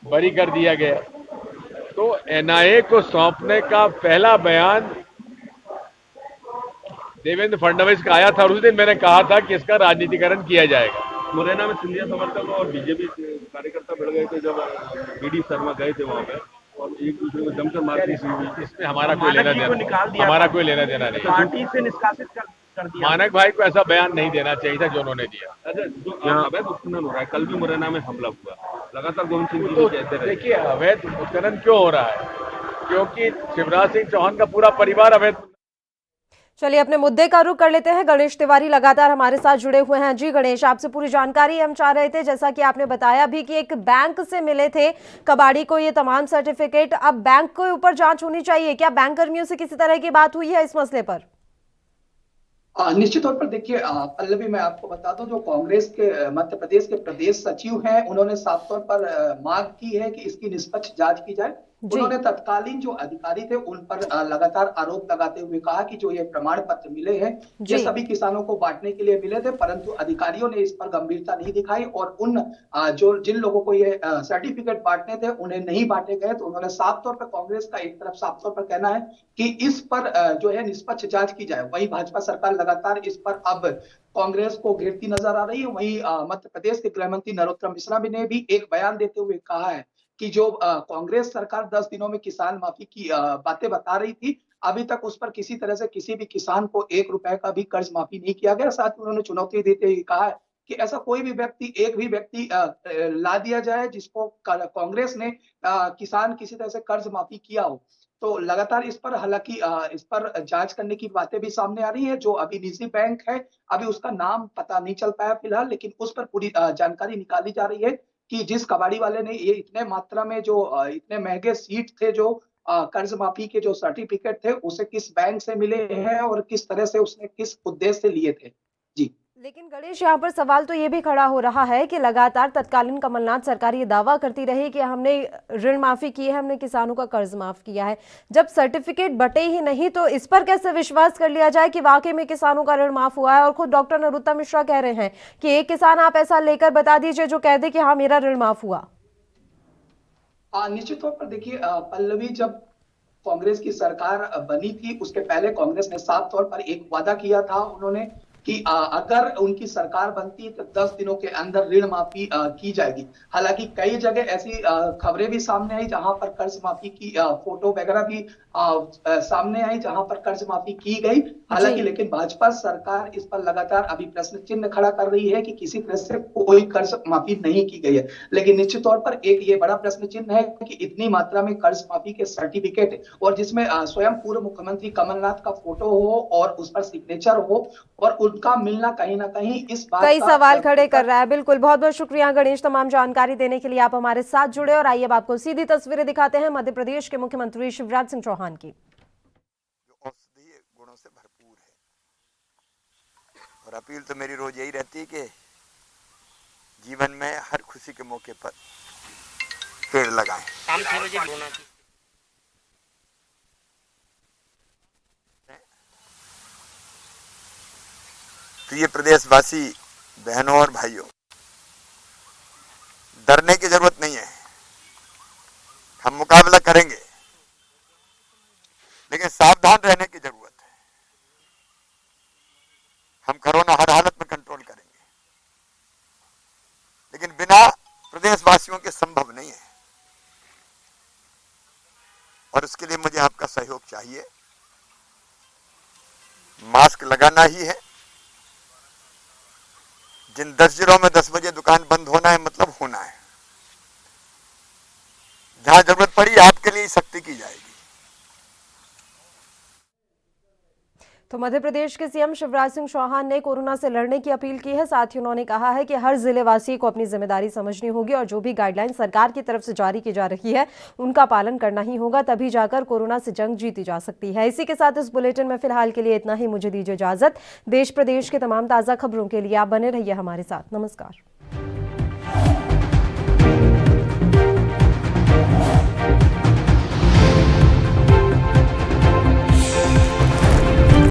बरी कर दिया गया। तो एनआईए को सौंपने का पहला बयान देवेंद्र फडणवीस का आया था और उस दिन मैंने कहा था कि इसका राजनीतिकरण किया जाएगा। मुरैना में सिंधिया समर्थक और बीजेपी कार्यकर्ता भिड़ गए थे जब बीडी शर्मा गए थे वहाँ पे और एक दूसरे को जमकर मारपीट हुई। इसमें हमारा कोई लेना देना नहीं। पार्टी से निष्कासित कर दिया। मानक भाई को ऐसा बयान नहीं देना चाहिए था जो उन्होंने दिया। अच्छा, जो अवैध उत्खनन हो रहा है, कल भी मुरैना में हमला हुआ, लगातार गोविंद सिंह जी तो कहते रहे। देखिए, अवैध उत्खनन क्यों हो रहा है? क्योंकि शिवराज सिंह चौहान का पूरा परिवार अवैध। चलिए अपने मुद्दे का रुख कर लेते हैं। गणेश तिवारी लगातार हमारे साथ जुड़े हुए हैं। जी गणेश, आपसे पूरी जानकारी हम चाह रहे थे, जैसा कि आपने बताया भी कि एक बैंक से मिले थे कबाड़ी को ये तमाम सर्टिफिकेट, अब बैंक के ऊपर जांच होनी चाहिए। क्या बैंक कर्मियों से किसी तरह की बात हुई है इस मसले पर? निश्चित तौर पर देखिए पल्लवी, मैं आपको बता दूं, जो कांग्रेस के मध्य प्रदेश के प्रदेश सचिव हैं उन्होंने साफ तौर पर मांग की है कि इसकी निष्पक्ष जांच की जाए। उन्होंने तत्कालीन जो अधिकारी थे उन पर लगातार आरोप लगाते हुए कहा कि जो ये प्रमाण पत्र मिले हैं ये सभी किसानों को बांटने के लिए मिले थे, परंतु अधिकारियों ने इस पर गंभीरता नहीं दिखाई और उन जिन लोगों को ये सर्टिफिकेट बांटने थे उन्हें नहीं बांटे गए। तो उन्होंने साफ तौर पर कांग्रेस का एक तरफ साफ तौर पर कहना है कि इस पर जो है निष्पक्ष जांच की जाए। वहीं भाजपा सरकार लगातार इस पर अब कांग्रेस को घेरती नजर आ रही है। वहीं मध्य प्रदेश के गृह मंत्री नरोत्तम मिश्रा ने भी एक बयान देते हुए कहा है कि जो कांग्रेस सरकार 10 दिनों में किसान माफी की बातें बता रही थी, अभी तक उस पर किसी तरह से किसी भी किसान को 1 रुपए का भी कर्ज माफी नहीं किया गया। साथ ही उन्होंने चुनौती देते हुए कहा है कि ऐसा कोई भी व्यक्ति, एक भी व्यक्ति ला दिया जाए जिसको कांग्रेस ने किसान किसी तरह से कर्ज माफी किया हो। तो लगातार इस पर हालांकि इस पर जांच करने की बातें भी सामने आ रही है। जो अभी निजी बैंक है, अभी उसका नाम पता नहीं चल पाया फिलहाल, लेकिन उस पर पूरी जानकारी निकाली जा रही है कि जिस कबाड़ी वाले ने ये इतने मात्रा में जो इतने महंगे सीट थे, जो कर्ज माफी के जो सर्टिफिकेट थे, उसे किस बैंक से मिले हैं और किस तरह से उसने किस उद्देश्य से लिए थे। जी लेकिन गणेश, यहाँ पर सवाल तो ये भी खड़ा हो रहा है कि लगातार तत्कालीन कमलनाथ सरकार ये दावा करती रही कि हमने ऋण माफी की है, हमने किसानों का कर्ज माफ किया है। जब सर्टिफिकेट बटे ही नहीं तो इस पर कैसे विश्वास कर लिया जाए कि वाकई में किसानों का ऋण माफ हुआ है? और खुद डॉक्टर नरोत्तम मिश्रा कह रहे हैं कि एक किसान आप ऐसा लेकर बता दीजिए जो कह दे कि हाँ मेरा ऋण माफ हुआ। निश्चित तौर पर देखिए पल्लवी, जब कांग्रेस की सरकार बनी थी उसके पहले कांग्रेस ने साफ तौर पर एक वादा किया था उन्होंने कि अगर उनकी सरकार बनती तो 10 दिनों के अंदर ऋण माफी की जाएगी। हालांकि कई जगह ऐसी खबरें भी सामने आई जहां पर कर्ज माफी की फोटो वगैरह भी सामने आई जहां पर कर्ज माफी की गई। हालांकि लेकिन भाजपा सरकार इस पर लगातार अभी प्रश्न चिन्ह खड़ा कर रही है कि किसी तरह से कोई कर्ज माफी नहीं की गई है। लेकिन निश्चित तौर पर एक ये बड़ा प्रश्न चिन्ह है कि इतनी मात्रा में कर्ज माफी के सर्टिफिकेट और जिसमें स्वयं पूर्व मुख्यमंत्री कमलनाथ का फोटो हो और उस पर सिग्नेचर हो और उनका मिलना कहीं ना कहीं इस बात कई सवाल खड़े कर रहा है। बिल्कुल, बहुत बहुत शुक्रिया गणेश तमाम जानकारी देने के लिए। आप हमारे साथ जुड़े और आइए अब आपको सीधी तस्वीरें दिखाते हैं मध्य प्रदेश के मुख्यमंत्री शिवराज सिंह चौहान की। जो औषधीय गुणों से भरपूर है और अपील तो मेरी रोज यही रहती है कि जीवन में हर खुशी के मौके पर पेड़ लगाएं। शाम 6 बजे बोना चाहिए। तो ये प्रदेशवासी बहनों और भाइयों, डरने की जरूरत नहीं है, हम मुकाबला करेंगे, लेकिन सावधान रहने की जरूरत है। हम कोरोना हर हालत में कंट्रोल करेंगे, लेकिन बिना प्रदेशवासियों के संभव नहीं है और उसके लिए मुझे आपका सहयोग चाहिए। मास्क लगाना ही है। जिन 10 जिलों में 10 बजे दुकान बंद होना है मतलब होना है। जहां जरूरत पड़ी आपके लिए सख्ती की जाएगी। तो मध्य प्रदेश के सीएम शिवराज सिंह चौहान ने कोरोना से लड़ने की अपील की है। साथ ही उन्होंने कहा है कि हर जिलेवासी को अपनी जिम्मेदारी समझनी होगी और जो भी गाइडलाइन सरकार की तरफ से जारी की जा रही है उनका पालन करना ही होगा, तभी जाकर कोरोना से जंग जीती जा सकती है। इसी के साथ इस बुलेटिन में फिलहाल के लिए इतना ही। मुझे दीजिए इजाजत। देश प्रदेश के तमाम ताजा खबरों के लिए आप बने रहिए हमारे साथ। नमस्कार।